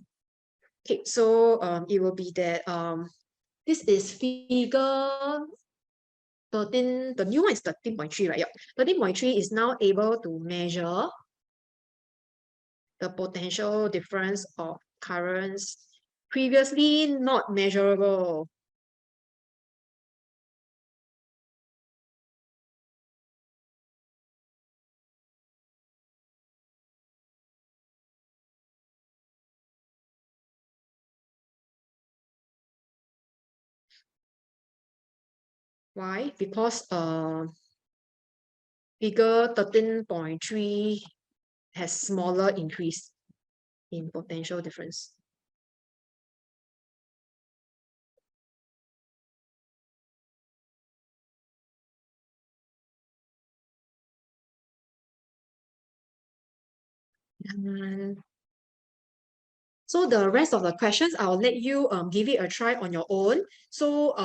Okay. So it will be that this is figure 13. The new one is 13.3, right? Yep. 13.3 is now able to measure the potential difference of currents previously not measurable. Why? Because figure 13.3 has smaller increase in potential difference. So the rest of the questions, I'll let you give it a try on your own. So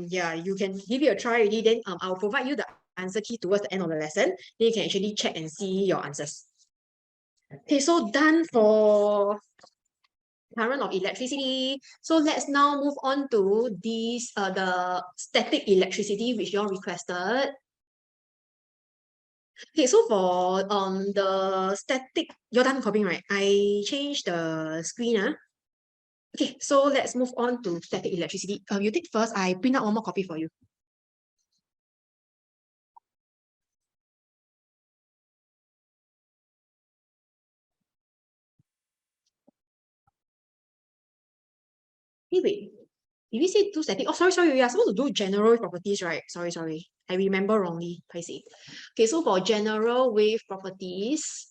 yeah, you can give it a try already. Then I'll provide you the answer key towards the end of the lesson. Then you can actually check and see your answers. Okay, so done for current of electricity. So let's now move on to these the static electricity which you all requested. Okay, so for the static, you're done copying, right? I changed the screen. Okay, so let's move on to static electricity. You take first, I print out one more copy for you. Hey, wait. Did we say do static? Oh, sorry. We are supposed to do general properties, right? Sorry. I remember wrongly. I see. Okay, so for general wave properties,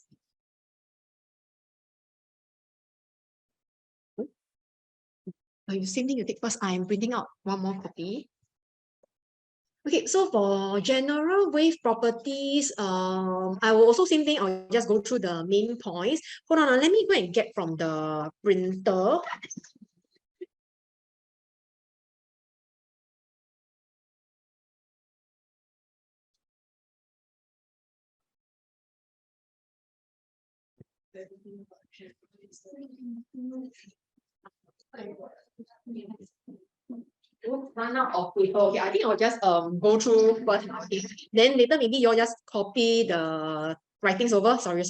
you same thing you take first. I'm printing out one more copy. Okay, so for general wave properties, I will also same thing. I'll just go through the main points. Hold on, let me go and get from the printer. Run out of paper. Okay, I think I'll just go through first. Okay. Then later maybe you'll just copy the writings over. Sorry.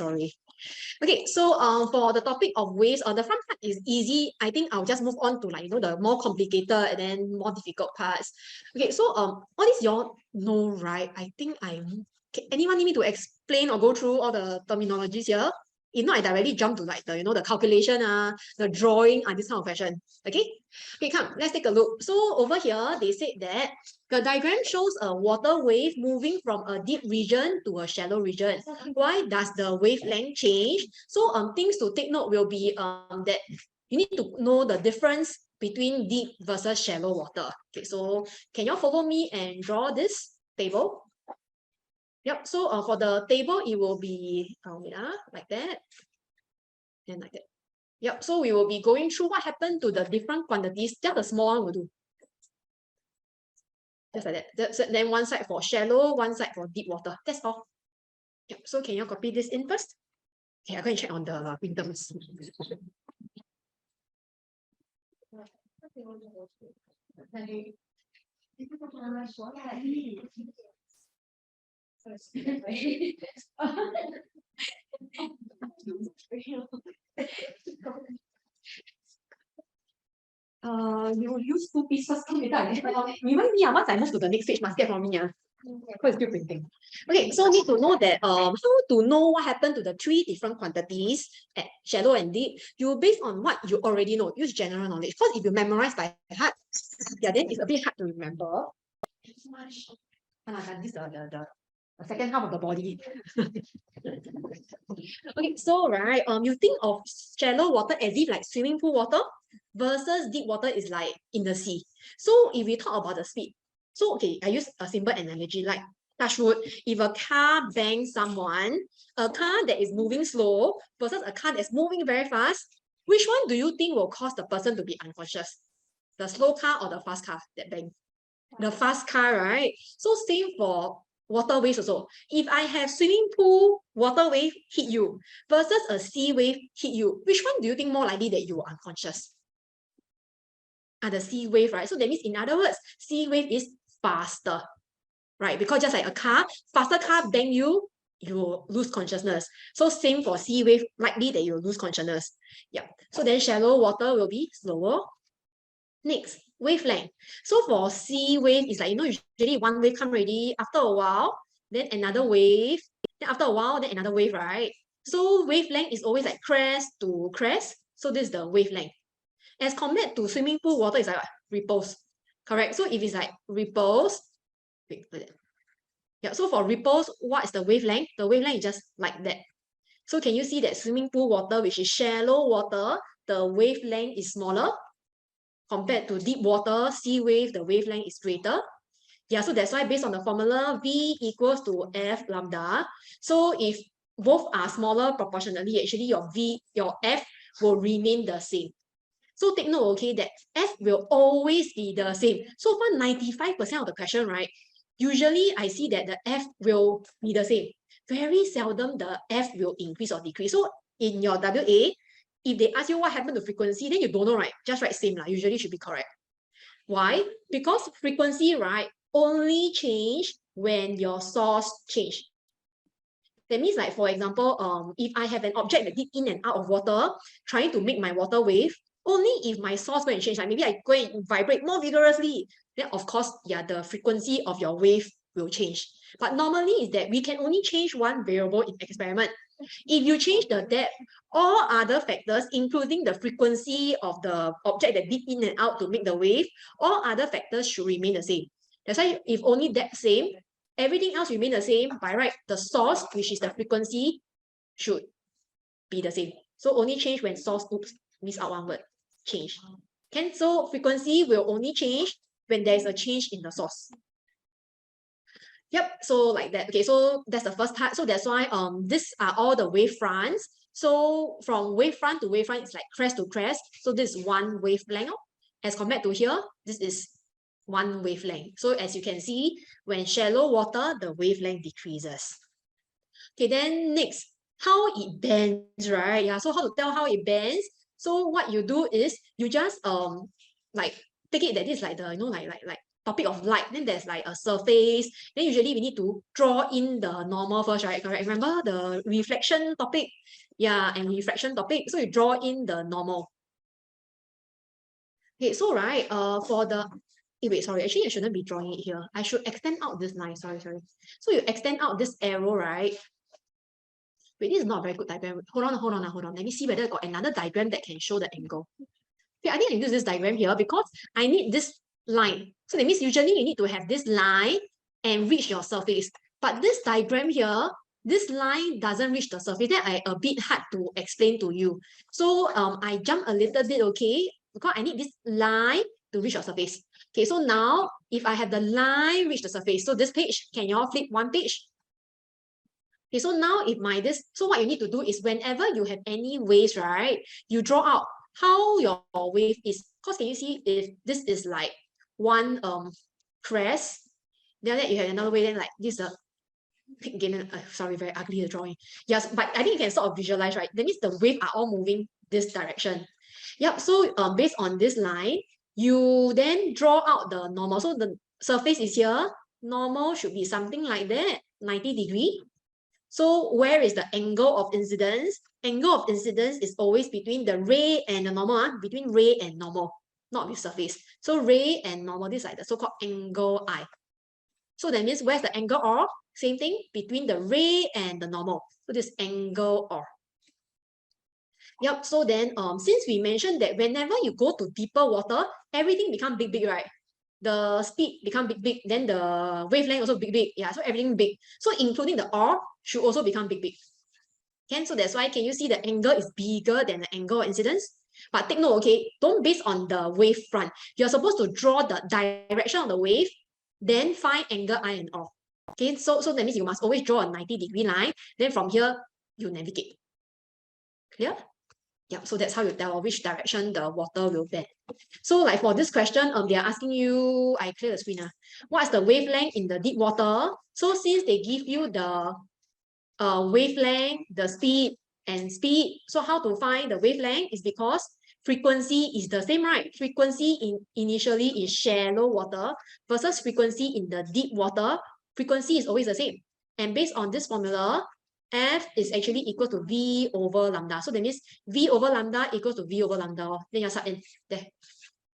Okay, so for the topic of waves, the front part is easy. I think I'll just move on to like the more complicated and then more difficult parts. Okay, so all this you all know, right? I think anyone need me to explain or go through all the terminologies here? If not, I directly jump to like the calculation, the drawing, this kind of question. Okay? Okay, come, let's take a look. So over here, they said that the diagram shows a water wave moving from a deep region to a shallow region. Why does the wavelength change? So things to take note will be that you need to know the difference between deep versus shallow water. Okay, so can you follow me and draw this table? Yep, so for the table, it will be like that and like that. Yep, so we will be going through what happened to the different quantities. Just a small one will do. Just like that. Then one side for shallow, one side for deep water. That's all. Yep, so can you copy this in first? Okay, I'm going to check on the printer. You use two pieces. Remind me, once I move to the next page, must get from me. Because it's still printing. Okay, so need to know that how to know what happened to the three different quantities at shallow and deep. You based on what you already know. Use general knowledge. Because if you memorize by heart, yeah, then it's a bit hard to remember. This is the second half of the body. Okay, so right, you think of shallow water as if like swimming pool water versus deep water is like in the sea. So if we talk about the speed, so okay, I use a simple analogy like touch wood. If a car bangs someone, a car that is moving slow versus a car that's moving very fast, which one do you think will cause the person to be unconscious? The slow car or the fast car that bang? The fast car, right? So same for water waves also. If I have swimming pool water wave hit you versus a sea wave hit you, which one do you think more likely that you are unconscious? The sea wave, right? So that means in other words, sea wave is faster, right? Because just like a car, faster car bang you, you will lose consciousness. So same for sea wave, likely that you will lose consciousness. Yeah. So then shallow water will be slower. Next, wavelength. So for sea wave, it's like, usually one wave come already, after a while, then another wave, then after a while, then another wave, right? So wavelength is always like crest to crest. So this is the wavelength. As compared to swimming pool water, is like what? Ripples. Correct? So if it's like ripples, wait, like that. Yeah, so for ripples, what is the wavelength? The wavelength is just like that. So can you see that swimming pool water, which is shallow water, the wavelength is smaller? Compared to deep water, sea wave, the wavelength is greater. Yeah, so that's why based on the formula, V equals to F lambda. So if both are smaller proportionally, actually your F will remain the same. So take note, okay, that F will always be the same. So for 95% of the question, right, usually I see that the F will be the same. Very seldom the F will increase or decrease. So in your WA, if they ask you what happened to frequency, then you don't know, right? Just write same, usually should be correct. Why? Because frequency, right, only change when your source change. That means like, for example, if I have an object that dip in and out of water, trying to make my water wave, only if my source going to change, like maybe I go and vibrate more vigorously, then of course, yeah, the frequency of your wave will change. But normally is that we can only change one variable in experiment. If you change the depth, all other factors, including the frequency of the object that dip in and out to make the wave, all other factors should remain the same. That's why if only that same, everything else remain the same, by right, the source, which is the frequency, should be the same. So only change when source, oops, miss out one word, change. Okay, so frequency will only change when there's a change in the source. Yep, so like that. Okay, so that's the first part. So that's why these are all the wave fronts. So from wavefront to wavefront, it's like crest to crest. So this is one wavelength. As compared to here, this is one wavelength. So as you can see, when shallow water, the wavelength decreases. Okay, then next, how it bends, right? Yeah, so how to tell how it bends? So what you do is you just like take it that this is like the like topic of light, then there's like a surface, then usually we need to draw in the normal first, right? Correct, remember the reflection topic? Yeah, and refraction topic, so you draw in the normal. Okay, so right, for the wait, sorry, actually I shouldn't be drawing it here. I should extend out this line. Sorry. So you extend out this arrow, right? Wait, this is not a very good diagram. Hold on. Let me see whether I got another diagram that can show the angle. Okay, I think I use this diagram here because I need this line. So that means usually you need to have this line and reach your surface. But this diagram here, this line doesn't reach the surface. Then I a bit hard to explain to you. So I jump a little bit, okay? Because I need this line to reach your surface. Okay, so now if I have the line reach the surface, so this page, can you all flip one page? Okay, so now if so what you need to do is whenever you have any waves, right, you draw out how your wave is. Because can you see if this is like one crest, then that you have another wave, then like this again, sorry, very ugly the drawing. Yes, but I think you can sort of visualize, right? That means the wave are all moving this direction. Yep, so based on this line, you then draw out the normal. So the surface is here, normal should be something like that, 90 degree. So where is the angle of incidence? Angle of incidence is always between the ray and the normal, between ray and normal, not with surface. So ray and normal, this is like the so-called angle I. So that means where's the angle R? Same thing, between the ray and the normal. So this angle R. Yep, so then since we mentioned that whenever you go to deeper water, everything become big, right? The speed become big, then the wavelength also big. Yeah, so everything big. So including the R should also become big. Okay, so that's why can you see the angle is bigger than the angle of incidence? But take note, okay, don't base on the wave front. You're supposed to draw the direction of the wave, then find angle I and R. Okay, so that means you must always draw a 90-degree line. Then from here, you navigate. Clear? Yeah, so that's how you tell which direction the water will bend. So like for this question, they are asking you, I clear the screen. What's the wavelength in the deep water? So since they give you the wavelength, the speed, and speed, so how to find the wavelength is because frequency is the same, right? Frequency initially is shallow water versus frequency in the deep water. Frequency is always the same. And based on this formula, F is actually equal to V over lambda. So that means V over lambda equals to V over lambda. Then you start in there.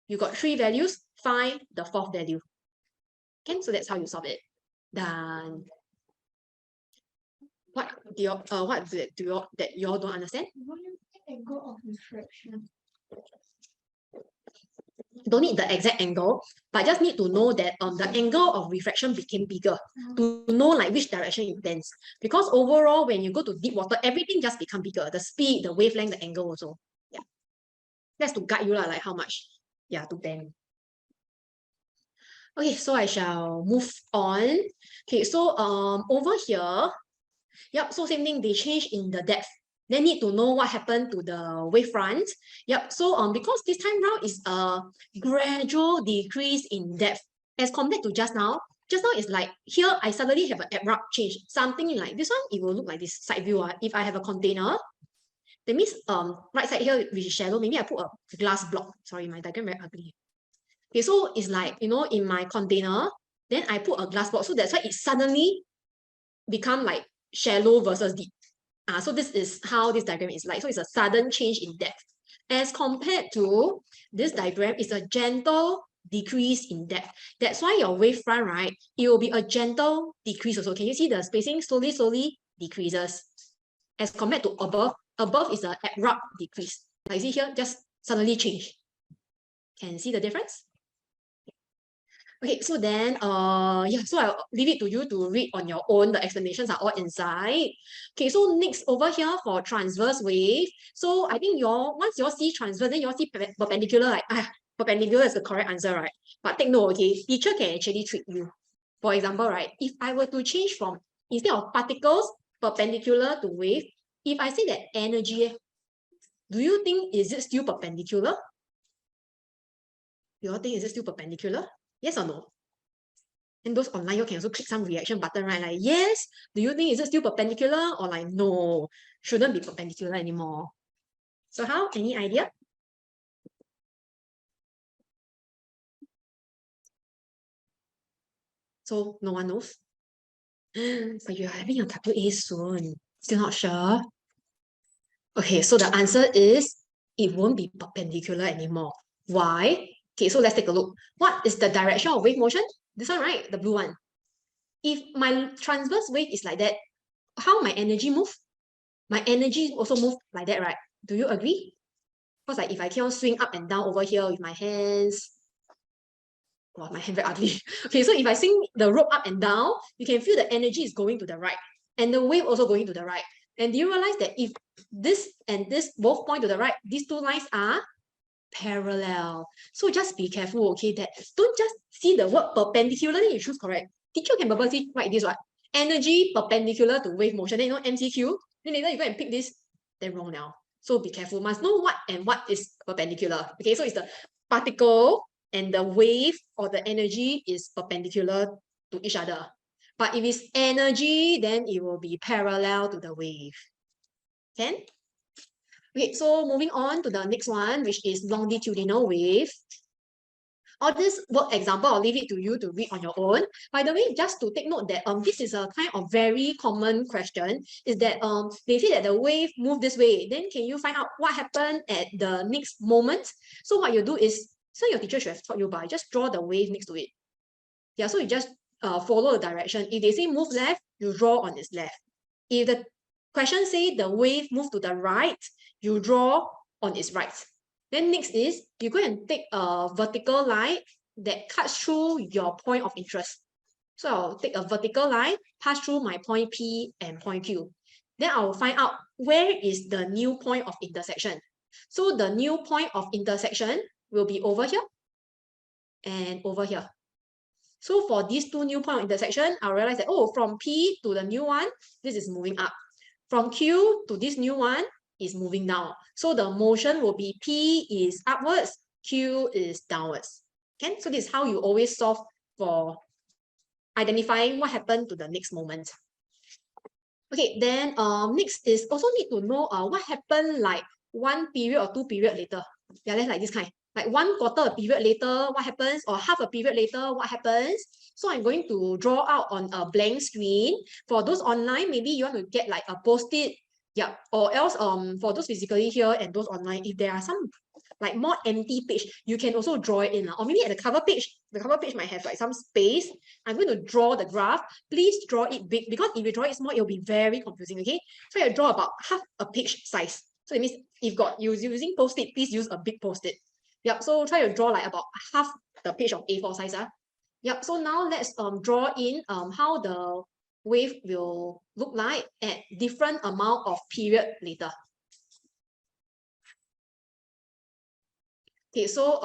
You got 3 values, find the 4th value. Okay, so that's how you solve it. Done. What do you that you all don't understand? Angle of refraction. Don't need the exact angle, but just need to know that the angle of refraction became bigger to know like which direction it bends. Because overall, when you go to deep water, everything just become bigger. The speed, the wavelength, the angle also. Yeah. That's to guide you like how much to bend. Okay, so I shall move on. Okay, so over here, yep, so same thing, they change in the depth. They need to know what happened to the wavefront. Yep, so because this time round is a gradual decrease in depth as compared to just now. Just now it's like here I suddenly have an abrupt change. Something like this one, it will look like this side view. If I have a container, that means right side here which is shallow, maybe I put a glass block. Sorry, my diagram very ugly. Okay, so it's like in my container, then I put a glass block. So that's why it suddenly become like shallow versus deep. So this is how this diagram is like. So it's a sudden change in depth. As compared to this diagram, it's a gentle decrease in depth. That's why your wavefront, right, it will be a gentle decrease also. Can you see the spacing slowly decreases? As compared to above is an abrupt decrease. Like see here, just suddenly change. Can you see the difference? Okay, so then so I'll leave it to you to read on your own. The explanations are all inside. Okay, so next over here for transverse wave. So I think once you see transverse, then you see perpendicular, like perpendicular is the correct answer, right? But take note, okay, teacher can actually trick you. For example, right, if I were to change from instead of particles perpendicular to wave, if I say that energy, do you think is it still perpendicular? You all think is it still perpendicular? Yes or no? And those online, you can also click some reaction button, right? Like, yes, do you think is it still perpendicular? Or like, no, shouldn't be perpendicular anymore. So how? Any idea? So no one knows. But you're having your type 2A soon. Still not sure? Okay, so the answer is it won't be perpendicular anymore. Why? Okay, so let's take a look. What is the direction of wave motion? This one, right? The blue one. If my transverse wave is like that, how my energy move? My energy also move like that, right? Do you agree? Because like if I keep on swing up and down over here with my hands, wow, my hand very ugly. Okay, so if I swing the rope up and down, you can feel the energy is going to the right and the wave also going to the right. And do you realize that if this and this both point to the right, these two lines are parallel. So just be careful, okay, that don't just see the word perpendicular, then you choose correct. Teacher can purposely write this, what? Energy perpendicular to wave motion. Then you know MCQ, then later you go and pick this, then wrong now. So be careful, must know what and what is perpendicular. Okay, so it's the particle and the wave or the energy is perpendicular to each other. But if it's energy, then it will be parallel to the wave. Can? Okay, so moving on to the next one, which is longitudinal wave. All this work example, I'll leave it to you to read on your own. By the way, just to take note that this is a kind of very common question, is that they say that the wave move this way. Then can you find out what happened at the next moment? So what you do is, so your teacher should have taught you by just draw the wave next to it. Yeah, so you just follow the direction. If they say move left, you draw on its left. If the question say the wave move to the right, you draw on its right. Then next is you go and take a vertical line that cuts through your point of interest. So I'll take a vertical line, pass through my point P and point Q. Then I'll find out where is the new point of intersection. So the new point of intersection will be over here and over here. So for these two new point of intersection, I'll realize that, oh, from P to the new one, this is moving up. From Q to this new one is moving down. So the motion will be P is upwards, Q is downwards. Okay, so this is how you always solve for identifying what happened to the next moment. Okay, then next is also need to know what happened like 1 period or 2 period later. Yeah, that's like this kind. Like 1/4 a period later, what happens? Or half a period later, what happens? So I'm going to draw out on a blank screen. For those online, maybe you want to get like a post-it. Yeah, or else for those physically here and those online, if there are some like more empty page, you can also draw it in. Or maybe at the cover page might have like some space. I'm going to draw the graph. Please draw it big because if you draw it small, it'll be very confusing. Okay, so I draw about half a page size. So it means if you're using post-it, please use a big post-it. Yep, so try to draw like about half the page of A4 size. Yep, so now let's draw in how the wave will look like at different amount of period later. Okay, so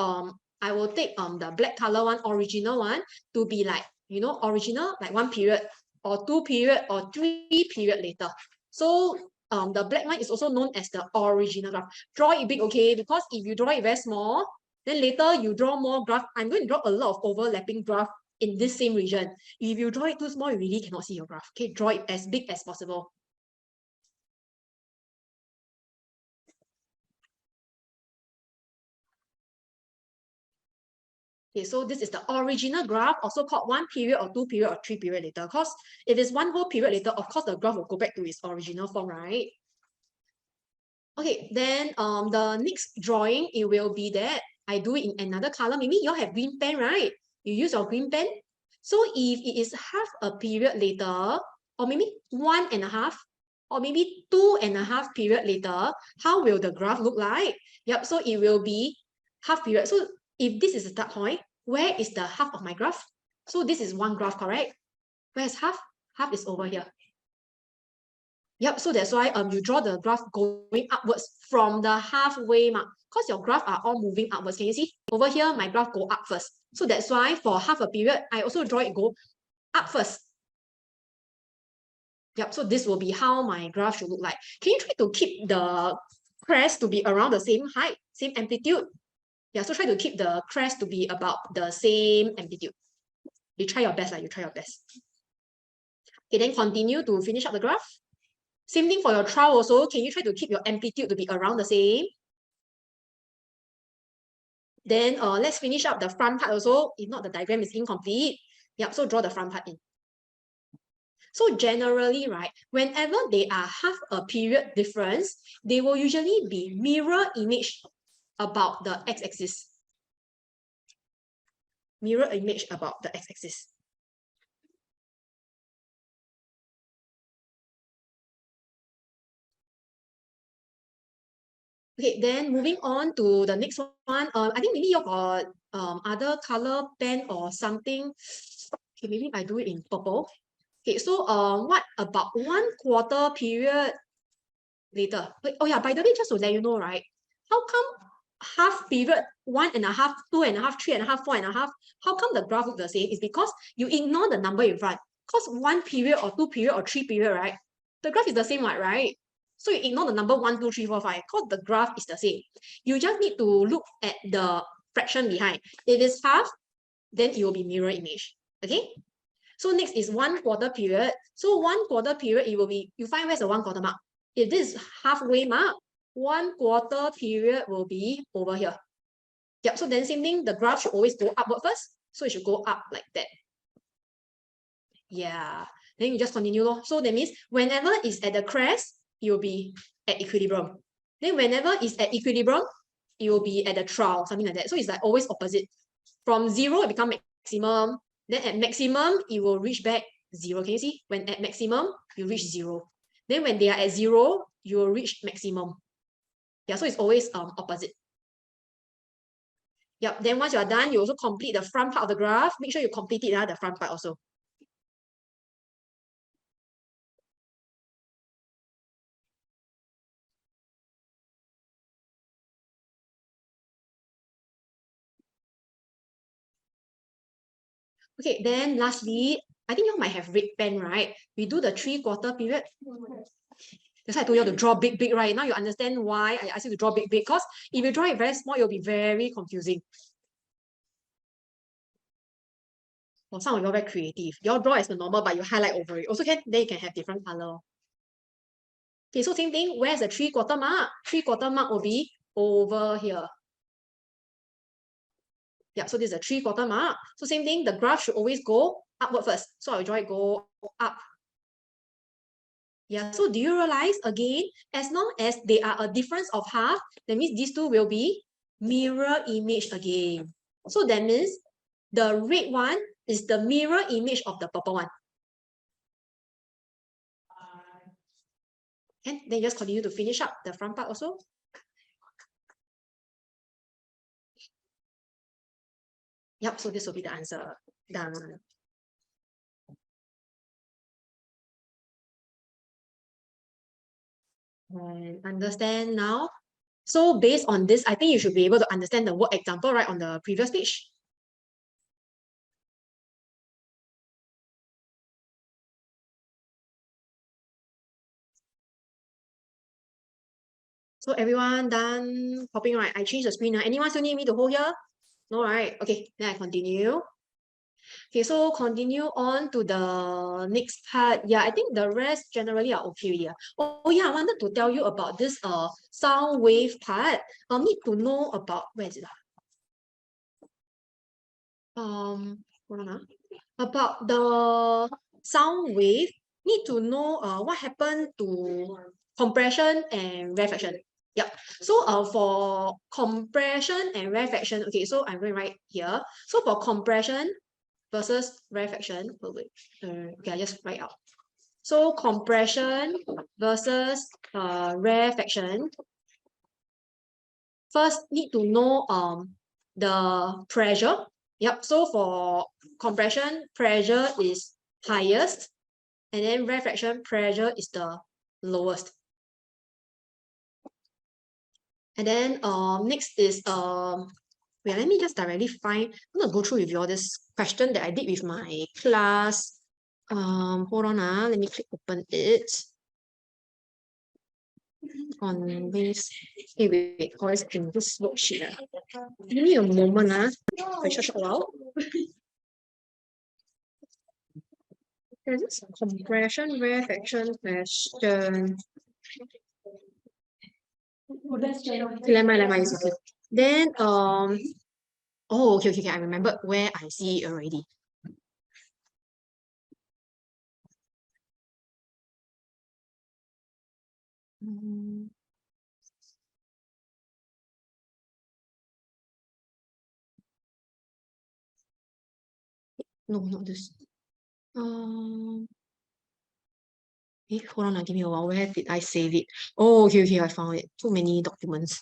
I will take the black color one, original one, to be like, you know, original, like 1 period or 2 period or 3 period later. So the black one is also known as the original graph. Draw it big, okay? Because if you draw it very small, then later you draw more graph. I'm going to draw a lot of overlapping graph in this same region. If you draw it too small, you really cannot see your graph. Okay, draw it as big as possible. Okay, so this is the original graph, also called 1 period or 2 period or 3 period later. Because if it's 1 whole period later, of course the graph will go back to its original form, right? Okay, then the next drawing, it will be that I do it in another color. Maybe you all have green pen, right? You use your green pen. So if it is half a period later, or maybe 1.5, or maybe 2.5 period later, how will the graph look like? Yep, so it will be half period. So if this is the start point, where is the half of my graph? So this is one graph, correct? Where's half? Half is over here. Yep, so that's why you draw the graph going upwards from the halfway mark. Because your graph are all moving upwards. Can you see? Over here, my graph go up first. So that's why for half a period, I also draw it go up first. Yep, so this will be how my graph should look like. Can you try to keep the crest to be around the same height, same amplitude? Yeah, so try to keep the crest to be about the same amplitude. You try your best, you try your best. Okay, then continue to finish up the graph. Same thing for your trial also. Can you try to keep your amplitude to be around the same? Then let's finish up the front part also. If not, the diagram is incomplete. Yep, so draw the front part in. So generally, right, whenever they are half a period difference, they will usually be mirror image about the x-axis. Mirror image about the x-axis. Okay, then moving on to the next one. I think maybe you got other color pen or something. Okay, maybe I do it in purple. Okay, so what about 1 quarter period later? Wait, oh yeah, by the way, just to let you know, right? How come half period 1.5, 2.5, 3.5, 4.5? How come the graph looks the same? It's because you ignore the number in front. Because 1 period or 2 period or 3 period, right? The graph is the same, right? So you ignore the number 1, 2, 3, 4, 5. Because the graph is the same. You just need to look at the fraction behind. If it's half, then it will be mirror image. Okay? So next is 1 quarter period. So 1 quarter period, it will be, you find where's the 1 quarter mark. If this is halfway mark, 1 quarter period will be over here. Yep, so then same thing, the graph should always go upward first. So it should go up like that. Yeah, then you just continue. So that means whenever it's at the crest, it will be at equilibrium. Then whenever it's at equilibrium, it will be at the trough, something like that. So it's like always opposite. From 0, it becomes maximum. Then at maximum, it will reach back 0. Can you see? When at maximum, you reach 0. Then when they are at 0, you will reach maximum. Yeah, so it's always opposite. Yep, then once you are done, you also complete the front part of the graph. Make sure you complete it, the front part also. Okay, then lastly, I think you might have red pen, right? We do the 3 quarter period. That's why I told you to draw big, right? Now you understand why I asked you to draw big, because if you draw it very small, it'll be very confusing. Well, some of you are very creative. Your draw as the normal, but you highlight over it. Also can, then you can have different color. Okay, so same thing, where's the 3 quarter mark? 3 quarter mark will be over here. Yeah, so this is a 3 quarter mark. So same thing, the graph should always go upward first. So I'll draw it go up. Yeah, so do you realize again, as long as they are a difference of half, that means these two will be mirror image again. So that means the red one is the mirror image of the purple one. And then just continue to finish up the front part also. Yep, so this will be the answer. Done. And understand now. So based on this, I think you should be able to understand the work example right on the previous page. So everyone done copying, right? I changed the screen. Anyone still need me to hold here? No, right? Okay, then I continue. Okay, so continue on to the next part. Yeah, I think the rest generally are okay. Yeah. Oh yeah, I wanted to tell you about this sound wave part. Need to know about, where is it? Hold on. About the sound wave, need to know what happened to compression and rarefaction. Yep. So for compression and rarefaction, okay, so I'm going to write here. So for compression versus rarefaction, oh wait, okay, I just write out. So compression versus rarefaction. First, need to know the pressure. Yep, so for compression, pressure is highest, and then rarefaction pressure is the lowest. And then next is wait, let me just directly find. I'm gonna go through with you all this question that I did with my class. Hold on, let me click open it. On this, hey, wait, how is in this worksheet? Give me a moment, for a short while. There's this compression rarefaction question. Lemma is okay. Then oh okay, I remember where I see it already. No, not this. Hold on, give me a while. Where did I save it? Oh, okay, I found it. Too many documents.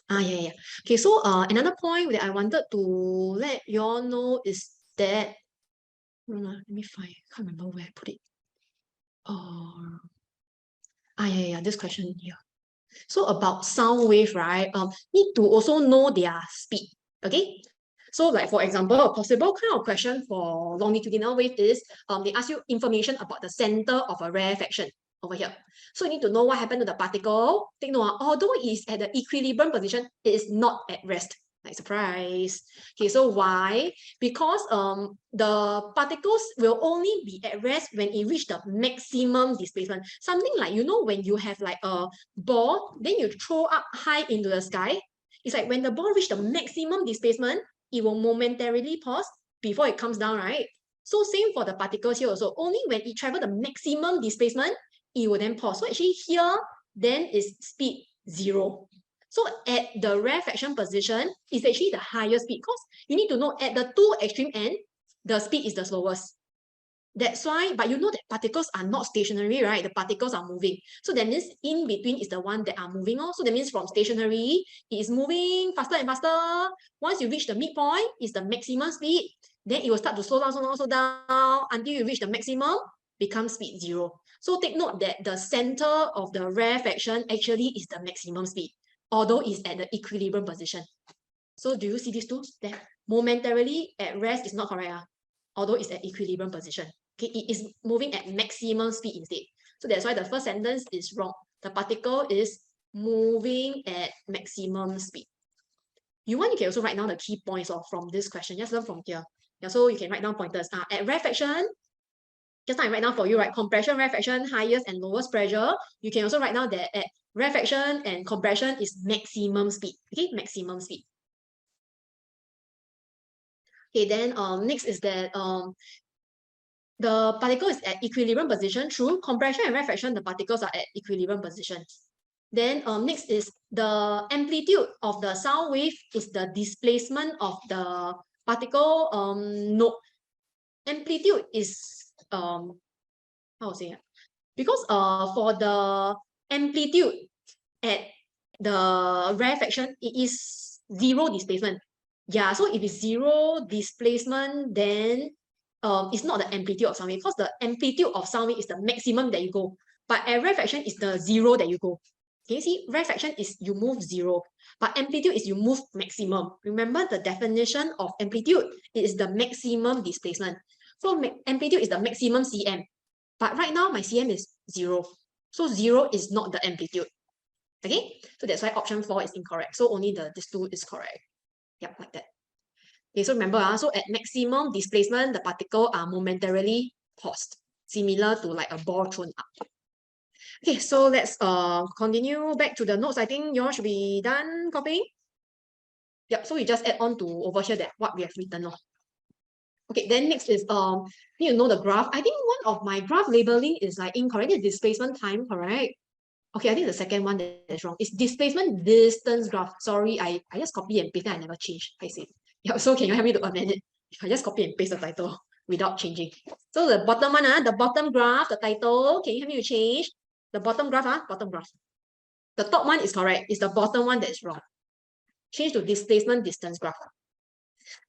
Yeah. Okay, so another point that I wanted to let you all know is that let me find. I can't remember where I put it. Yeah, this question here. So about sound wave, right? Need to also know their speed. Okay. So like for example, a possible kind of question for longitudinal wave is they ask you information about the center of a rarefaction over here. So you need to know what happened to the particle. Take note, although it is at the equilibrium position, it is not at rest. Like surprise. Okay, so why? Because the particles will only be at rest when it reach the maximum displacement. Something like, you know, when you have like a ball, then you throw up high into the sky. It's like when the ball reach the maximum displacement, it will momentarily pause before it comes down, right? So same for the particles here also. Only when it travel the maximum displacement, it will then pause. So actually here, then is speed 0. So at the rarefaction position, is actually the highest speed because you need to know at the two extreme end, the speed is the slowest. That's why, but you know that particles are not stationary, right? The particles are moving. So that means in between is the one that are moving. So that means from stationary, it is moving faster and faster. Once you reach the midpoint, is the maximum speed. Then it will start to slow down until you reach the maximum, becomes speed 0. So take note that the center of the rarefaction actually is the maximum speed, although it's at the equilibrium position. So do you see these two? That momentarily at rest is not correct, although it's at equilibrium position. Okay, it is moving at maximum speed instead. So that's why the first sentence is wrong. The particle is moving at maximum speed. You can also write down the key points from this question. Just learn from here. Yeah, so you can write down pointers. At rarefaction, just now I write down for you, right? Compression, rarefaction, highest and lowest pressure. You can also write down that at rarefaction and compression is maximum speed. Okay, maximum speed. Okay, then next is that the particle is at equilibrium position. Through compression and rarefaction, the particles are at equilibrium position. Then next is the amplitude of the sound wave is the displacement of the particle. No, amplitude is how to say it? Because for the amplitude at the rarefaction, it is 0 displacement. Yeah, so if it's 0 displacement, then it's not the amplitude of sound wave, because the amplitude of sound wave is the maximum that you go. But at rarefaction is the 0 that you go. Can you see? Rarefaction is you move 0, but amplitude is you move maximum. Remember the definition of amplitude, it is the maximum displacement. So amplitude is the maximum cm. But right now my cm is 0. So 0 is not the amplitude. Okay, so that's why option 4 is incorrect. So only this 2 is correct. Yep, like that. Okay, so remember, so at maximum displacement, the particle are momentarily paused, similar to like a ball thrown up. Okay, so let's continue back to the notes. I think yours should be done copying. Yep, so we just add on to over here that what we have written. Okay, then next is need to know the graph. I think one of my graph labeling is like incorrect. It's displacement time, correct? Okay, I think the second one that is wrong. It's displacement distance graph. Sorry, I just copy and paste and I never change. I see. Yeah, so can you help me to amend it? If I just copy and paste the title without changing. So the bottom one, the bottom graph, the title, can you help me to change? The bottom graph, bottom graph. The top one is correct. It's the bottom one that is wrong. Change to displacement distance graph.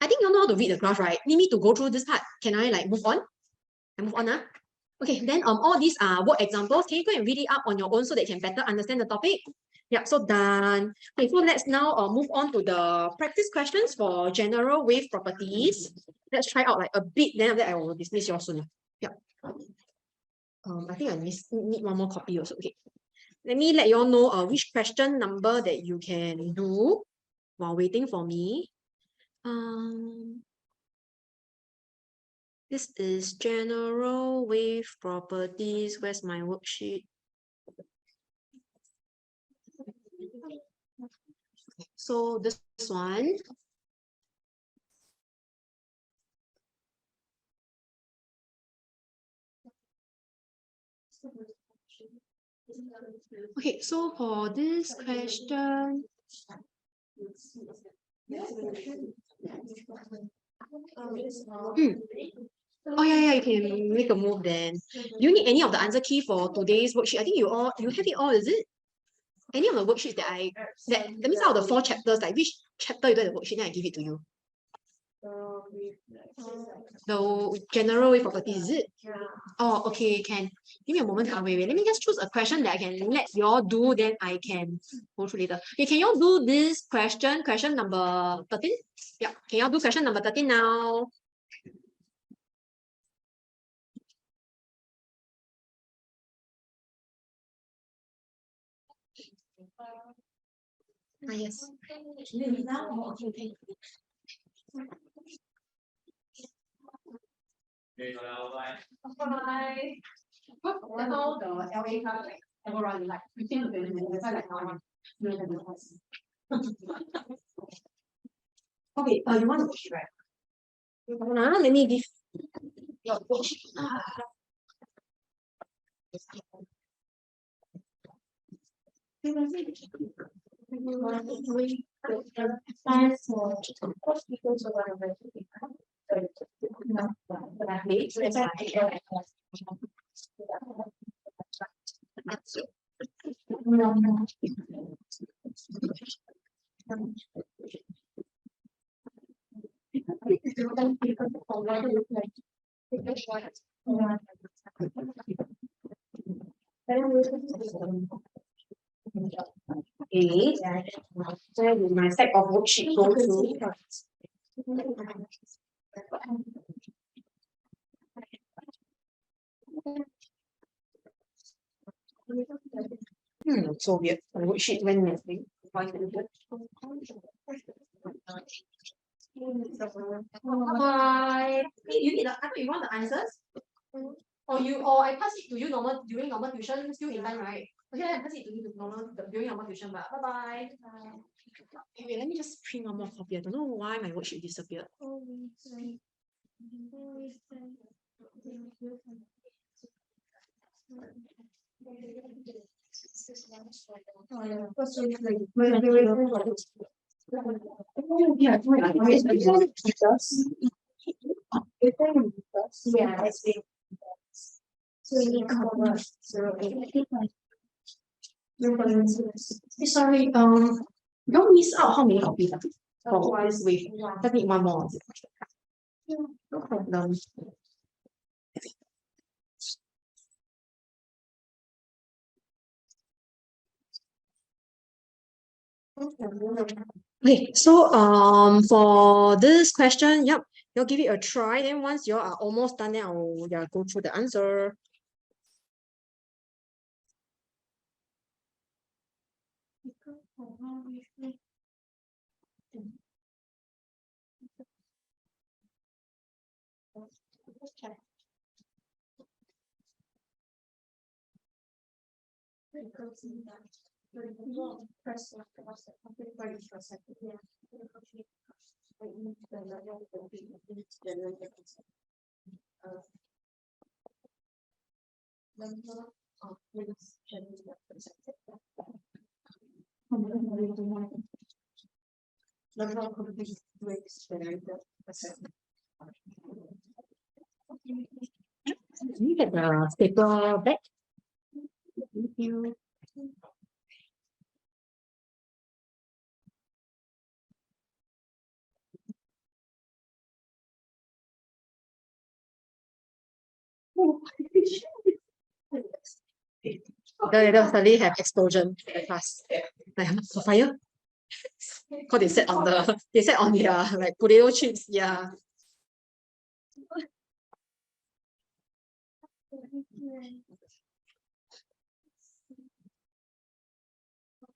I think you know how to read the graph, right? Need me to go through this part. Can I like move on? I move on. Okay, then all these are work examples. Can you go and read it up on your own so that you can better understand the topic? Yeah, so done. Okay, so let's now move on to the practice questions for general wave properties. Let's try out like a bit, then after that I will dismiss you soon. Yeah. I think I need one more copy also. Okay. Let me let you all know which question number that you can do while waiting for me. This is general wave properties. Where's my worksheet? So this one. Okay, so for this question, oh yeah, you can make a move then. Do you need any of the answer key for today's worksheet? I think you have it all, is it? Any of the worksheets that means out of the 4 chapters, like which chapter you do the worksheet, then I give it to you. The general wave property, is it? Oh, okay, can. Give me a moment. Wait. Let me just choose a question that I can let you all do, then I can go through later. Okay, can you all do this question number 13? Yeah, can you all do question number 13 now? Yes. Okay, you want to worksheet, right? Let me give your worksheet. Okay, so my stack of worksheet go to. So weird. My worksheet went missing. Hi. Hey, I thought you want the answers? Or I pass it to you during normal tuition, still in time, right? Okay, I pass it to you during normal tuition, but bye. Wait, let me just print one more copy. I don't know why my worksheet disappeared. So we need cover 08. Sorry, don't miss out how many copies for this week. Just need one more. No problem. Okay, so for this question, yep, you'll give it a try. Then once you are almost done, then I'll go through the answer. Can you get the paper back? Thank you. They'll suddenly have explosion in the class. Like fire. Because they sat on their like potato chips, yeah.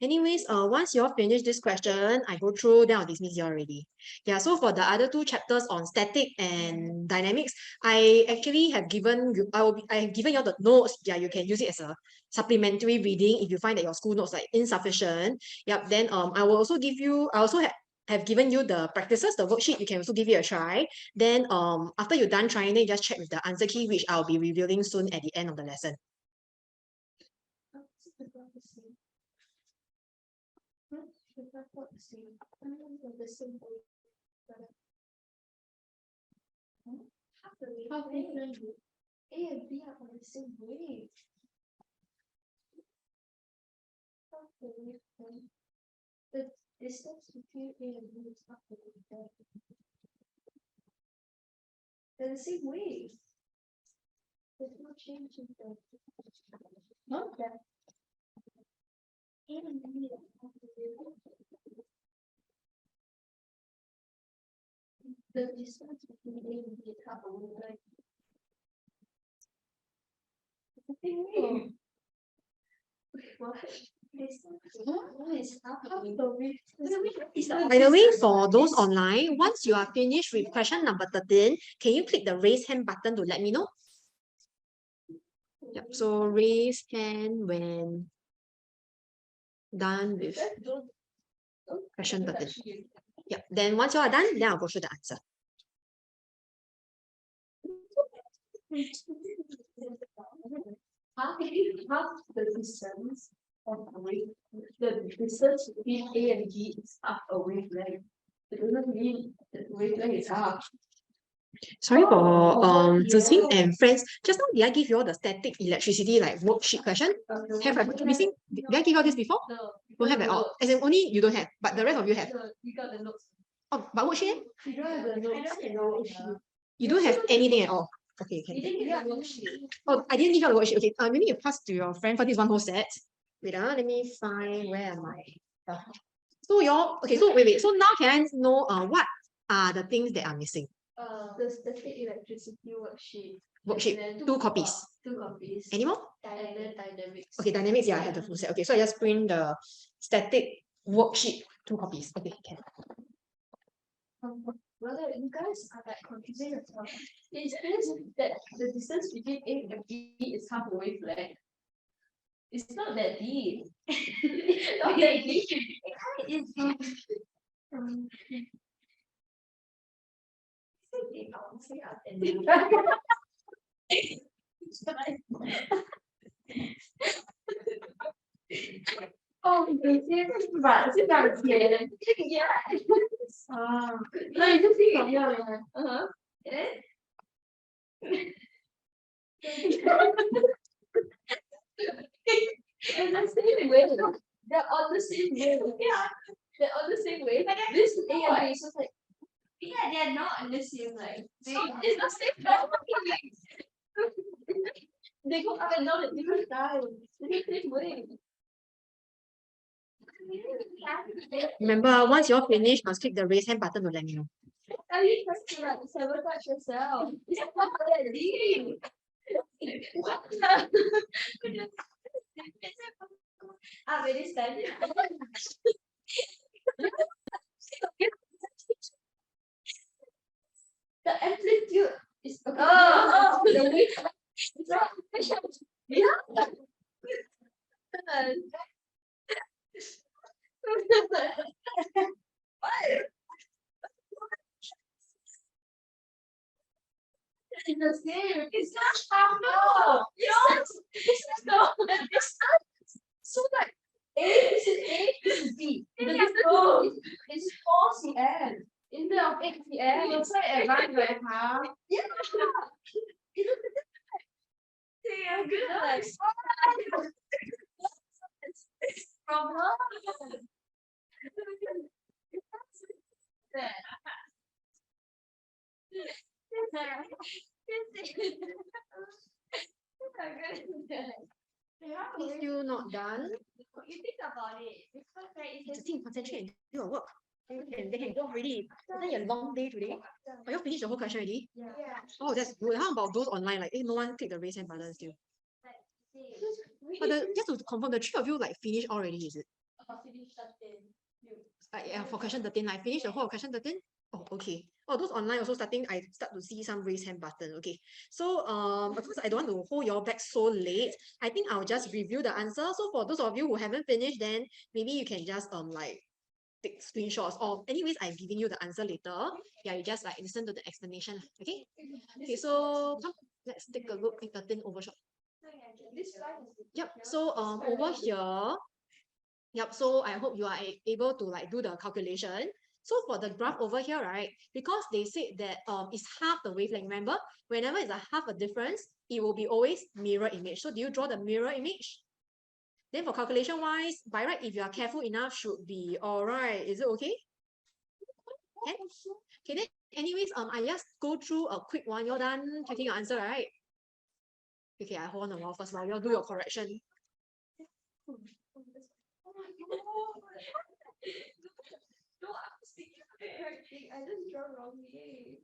Anyways, once you all finish this question, I go through, then I'll dismiss you already. Yeah, so for the other two chapters on static and dynamics, I actually have given you, I have given you all the notes. Yeah, you can use it as a supplementary reading if you find that your school notes are insufficient. Yep, then I will also give you, I also have given you the practices, the worksheet. You can also give it a try. Then after you're done trying, then you just check with the answer key, which I'll be revealing soon at the end of the lesson. How different A and B are on the same wave. Half the wavelength. The distance between A and B is half the wavelength. They're the same wave. There's no change in the. Not that. A and B are half the wavelength. The distance between A and B is half the wavelength. It's the same wave. What? By the way, for those online, once you are finished with question number 13, can you click the raise hand button to let me know? Yep, so raise hand when done with question 13. Yep, then once you are done, then I'll go through the answer. Half the distance of a wave, the distance between A and B is half a wavelength. It doesn't mean that the wavelength is half. Sorry for Zixing yeah. and friends. Just now, did I give you all the static electricity like worksheet question? Have I missing? Did I give you all this before? No, Don't have at all. As in only you don't have, but the rest of you have. You got the notes. Oh, but worksheet? You don't have the notes. I don't have the You don't have anything at all. Okay, You can. didn't get the worksheet. Oh, I didn't give you the worksheet. Okay, maybe you pass to your friend for this one whole set. Wait, let me find where am I? So okay, so wait. So now can I know what are the things that are missing? The static electricity worksheet. Worksheet, And then 2 copies. 2 copies. Any more? And then dynamics. Okay, dynamics, yeah, I have the full set. Okay, so I just print the static worksheet, 2 copies. Okay, can. Brother, you guys are like confusing yourself. It says that the distance between A and B is half a wavelength. It's not that deep. Not that deep. It kind of is. Oh, 是吧？是这样子。那你就是一样的。And the same way, they're on the same way. Yeah, they're on the same way. This A and B is just like. Yeah, they're not on the same like. It's the same family. They go up and down at different times. Same way. Remember, once you're finished, must click the raise hand button to let me know. Are you trying to like sabotage yourself? It's not that deep. Very study. The amplitude is okay. The width. Yeah. It's the same. It's not half. No. It's not. So like this is A, this is B. The distance is 4 cm. Instead of 8 cm. Looks like a line right half. Yeah. I'm good at like from her. If still not done, You think about it because right, it's a team, concentrate and do your work. They can go already. Isn't it a long day today? Are you finished the whole question already? Yeah. Oh, that's good. How about those online? Like, no one click the raise hand button still. But just to confirm, the 3 of you like finish already, is it? finish 13. Yeah, for question 13, I finished the whole of question 13. Oh, okay. Oh, those online also starting, I start to see some raise hand button. Okay. So, because I don't want to hold your back so late, I think I'll just review the answer. So for those of you who haven't finished, then maybe you can just like take screenshots, or anyways, I'm giving you the answer later. Yeah, you just like listen to the explanation. Okay. Okay, so come, let's take a look at 13 overshot. Yep. So over here, yep, so I hope you are able to like do the calculation. So for the graph over here, right, because they said that it's half the wavelength, remember? Whenever it's a half a difference, it will be always mirror image. So do you draw the mirror image? Then for calculation wise, by right, if you are careful enough, should be all right. Is it okay? Can? Okay, then anyways, I just go through a quick one. You're done checking your answer, right? Okay, I hold on a while first while you do your correction. I just draw wrongly.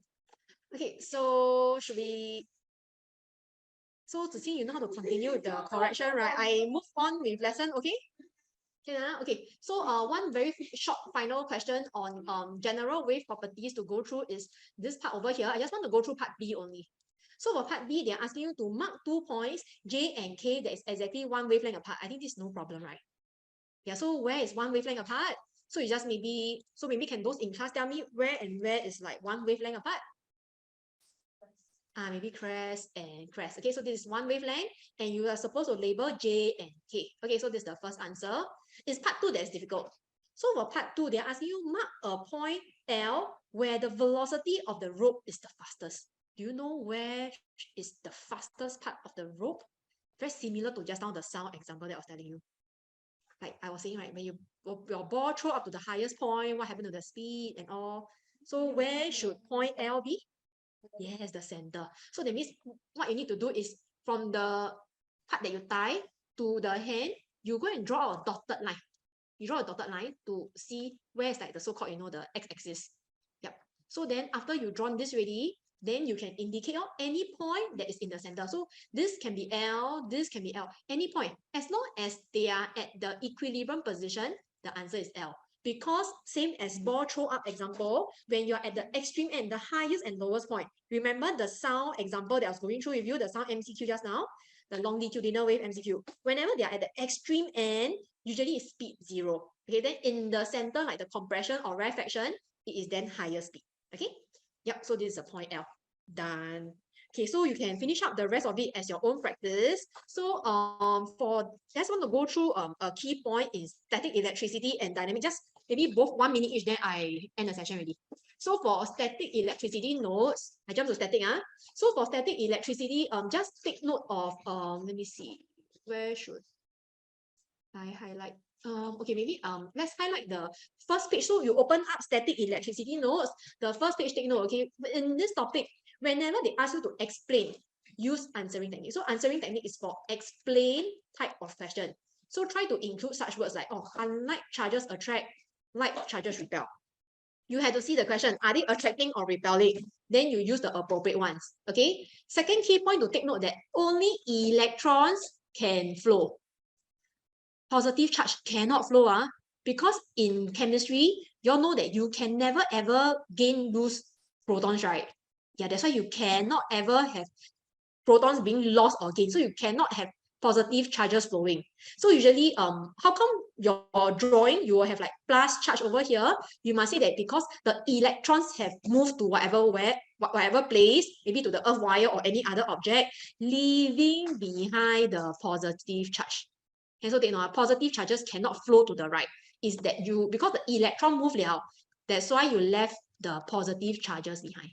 Okay, so should we? So Zixing, you know how to continue the correction, right? I move on with lesson, okay? Okay. So one very short final question on general wave properties to go through is this part over here. I just want to go through part B only. So for part B, they're asking you to mark 2 points, J and K, that is exactly one wavelength apart. I think this is no problem, right? Yeah, so where is one wavelength apart? So you just maybe can those in class tell me where and where is like one wavelength apart? Maybe crest and crest. Okay, so this is one wavelength and you are supposed to label J and K. Okay, so this is the first answer. It's part 2 that's difficult. So for part 2, they're asking you mark a point L where the velocity of the rope is the fastest. Do you know where is the fastest part of the rope? Very similar to just now the sound example that I was telling you. Like I was saying, right, when your ball throw up to the highest point, what happened to the speed and all? So where should point L be? Yes, the center. So that means what you need to do is from the part that you tie to the hand, you go and draw a dotted line. You draw a dotted line to see where is like the so-called, the x-axis. Yep. So then after you drawn this already, then you can indicate any point that is in the center. So this can be L, this can be L, any point. As long as they are at the equilibrium position, the answer is L. Because same as ball throw up example, when you're at the extreme end, the highest and lowest point. Remember the sound example that I was going through with you, the sound MCQ just now, the longitudinal wave MCQ. Whenever they are at the extreme end, usually it's speed 0. Okay, then in the center, like the compression or rarefaction, it is then higher speed. Okay, yep, so this is a point L. Done. Okay, so you can finish up the rest of it as your own practice. So for just want to go through a key point is static electricity and dynamic. Just maybe both 1 minute each, then I end the session already. So for static electricity nodes, I jump to static. So for static electricity, just take note of let me see, where should I highlight? Okay, maybe let's highlight the first page. So you open up static electricity nodes. The first page, take note. Okay, in this topic, whenever they ask you to explain, use answering technique. So answering technique is for explain type of question. So try to include such words like, unlike charges attract, like charges repel. You have to see the question, are they attracting or repelling? Then you use the appropriate ones. Okay. Second key point to take note that only electrons can flow. Positive charge cannot flow, because in chemistry, you all know that you can never ever lose protons, right? Yeah, that's why you cannot ever have protons being lost or gained. So you cannot have positive charges flowing. So usually, how come your drawing, you will have like plus charge over here? You must say that because the electrons have moved to whatever place, maybe to the earth wire or any other object, leaving behind the positive charge. And so take note, positive charges cannot flow to the right. Is that because the electron moved out, that's why you left the positive charges behind.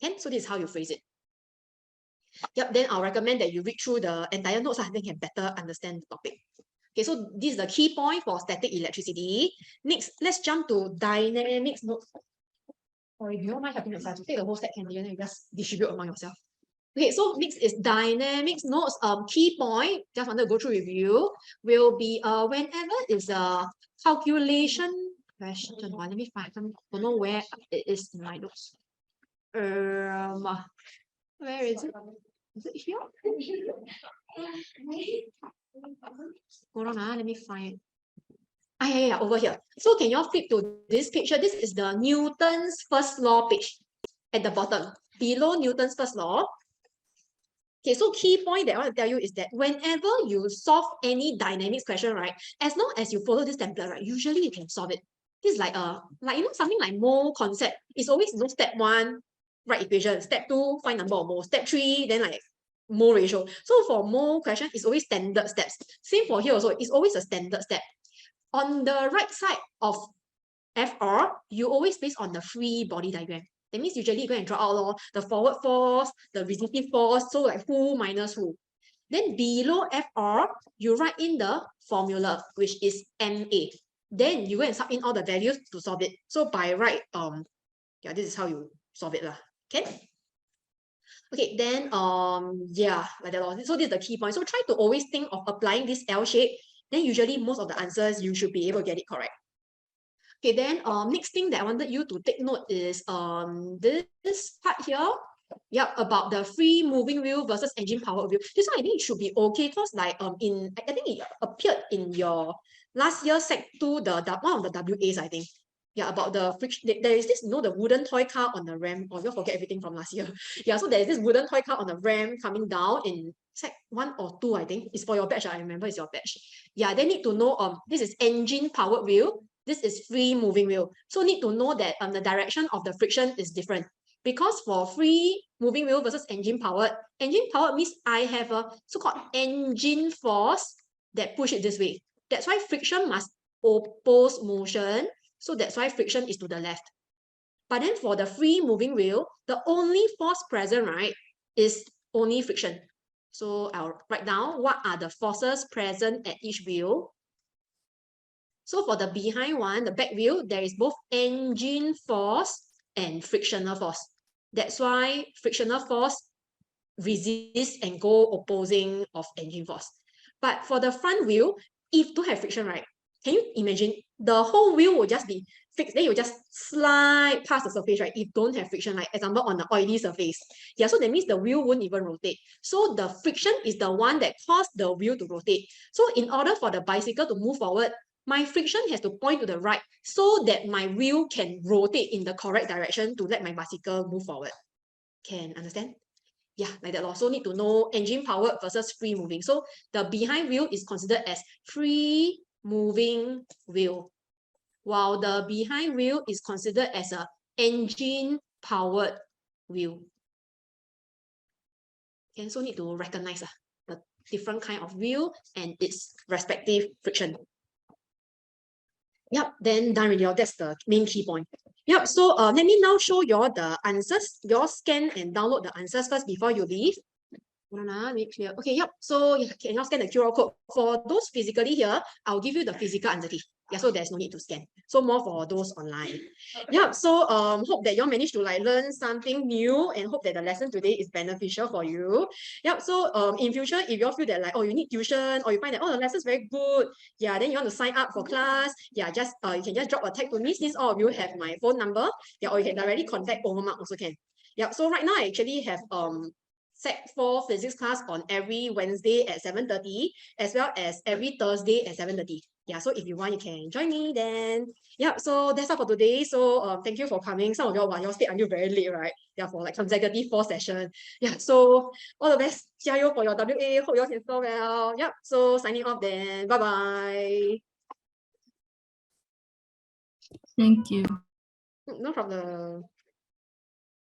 Okay, so this is how you phrase it. Yep, then I'll recommend that you read through the entire notes, then you can better understand the topic. Okay, so this is the key point for static electricity. Next, let's jump to dynamics notes. Sorry, do you mind helping yourself? Take the whole stack and then you just distribute among yourself. Okay, so next is dynamics notes. Key point, just want to go through with you, will be whenever is a calculation question. Let me find some, don't know where it is in my notes. Where is it? Is it here? Hold on, let me find it. Yeah, over here. So can you all flip to this picture? This is the Newton's first law page at the bottom, below Newton's first law. Okay, so key point that I want to tell you is that whenever you solve any dynamics question, right, as long as you follow this template, right, usually you can solve it. This is like something like mole concept. It's always step 1, write equation. Step 2, find number of moles. Step 3, then like mole ratio. So for mole question, it's always standard steps. Same for here also, it's always a standard step. On the right side of FR, you always base on the free body diagram. That means usually you go and draw out the forward force, the resistive force, so like who minus who. Then below FR, you write in the formula, which is MA. Then you go and sub in all the values to solve it. So by right, yeah, this is how you solve it lah. Okay? Okay, then yeah, like that. So this is the key point. So try to always think of applying this L shape. Then usually most of the answers you should be able to get it correct. Okay, then next thing that I wanted you to take note is this part here. Yep, about the free moving wheel versus engine powered wheel. This one I think it should be okay because like I think it appeared in your last year Sec 2 the one of the WAs I think. Yeah, about the friction. There is this, the wooden toy car on the ramp. Oh, you'll forget everything from last year. Yeah, so there is this wooden toy car on the ramp coming down in Sec 1 or 2, I think. It's for your batch. I remember it's your batch. Yeah, they need to know this is engine powered wheel. This is free moving wheel. So need to know that the direction of the friction is different. Because for free moving wheel versus engine powered means I have a so-called engine force that push it this way. That's why friction must oppose motion. So that's why friction is to the left. But then for the free moving wheel, the only force present, right, is only friction. So I'll write down what are the forces present at each wheel. So for the behind one, the back wheel, there is both engine force and frictional force. That's why frictional force resists and go opposing of engine force. But for the front wheel, if don't have friction, right, can you imagine the whole wheel will just be fixed, then you just slide past the surface, right? If don't have friction, like example on the oily surface. Yeah, so that means the wheel won't even rotate. So the friction is the one that caused the wheel to rotate. So in order for the bicycle to move forward, my friction has to point to the right so that my wheel can rotate in the correct direction to let my bicycle move forward. Can understand? Yeah, like that. Also need to know engine powered versus free moving. So the behind wheel is considered as free moving wheel, while the behind wheel is considered as a engine powered wheel. Okay, so need to recognize the different kind of wheel and its respective friction. Yep, then done already. That's the main key point. Yep, so let me now show you all the answers. You all scan and download the answers first before you leave. Make clear. Okay, yep. So you can now scan the QR code. For those physically here, I'll give you the physical answer key. Yeah, so there's no need to scan. So more for those online. Yep. So hope that you all managed to like learn something new and hope that the lesson today is beneficial for you. Yep. So in future, if you all feel that like you need tuition or you find that the lesson's very good, yeah, then you want to sign up for class, yeah, just you can just drop a text to me since all of you have my phone number. Yeah, or you can directly contact Overmark also can. Yep. So right now I actually have Sec 4 physics class on every Wednesday at 7:30, as well as every Thursday at 7:30. Yeah, so if you want, you can join me then. Yeah, so that's all for today. So thank you for coming. Some of y'all stayed until very late, right? Yeah, for like consecutive 4 sessions. Yeah, so all the best. 加油 for your WA. Hope you all can score well. Yeah, so signing off then. Bye-bye. Thank you. No problem.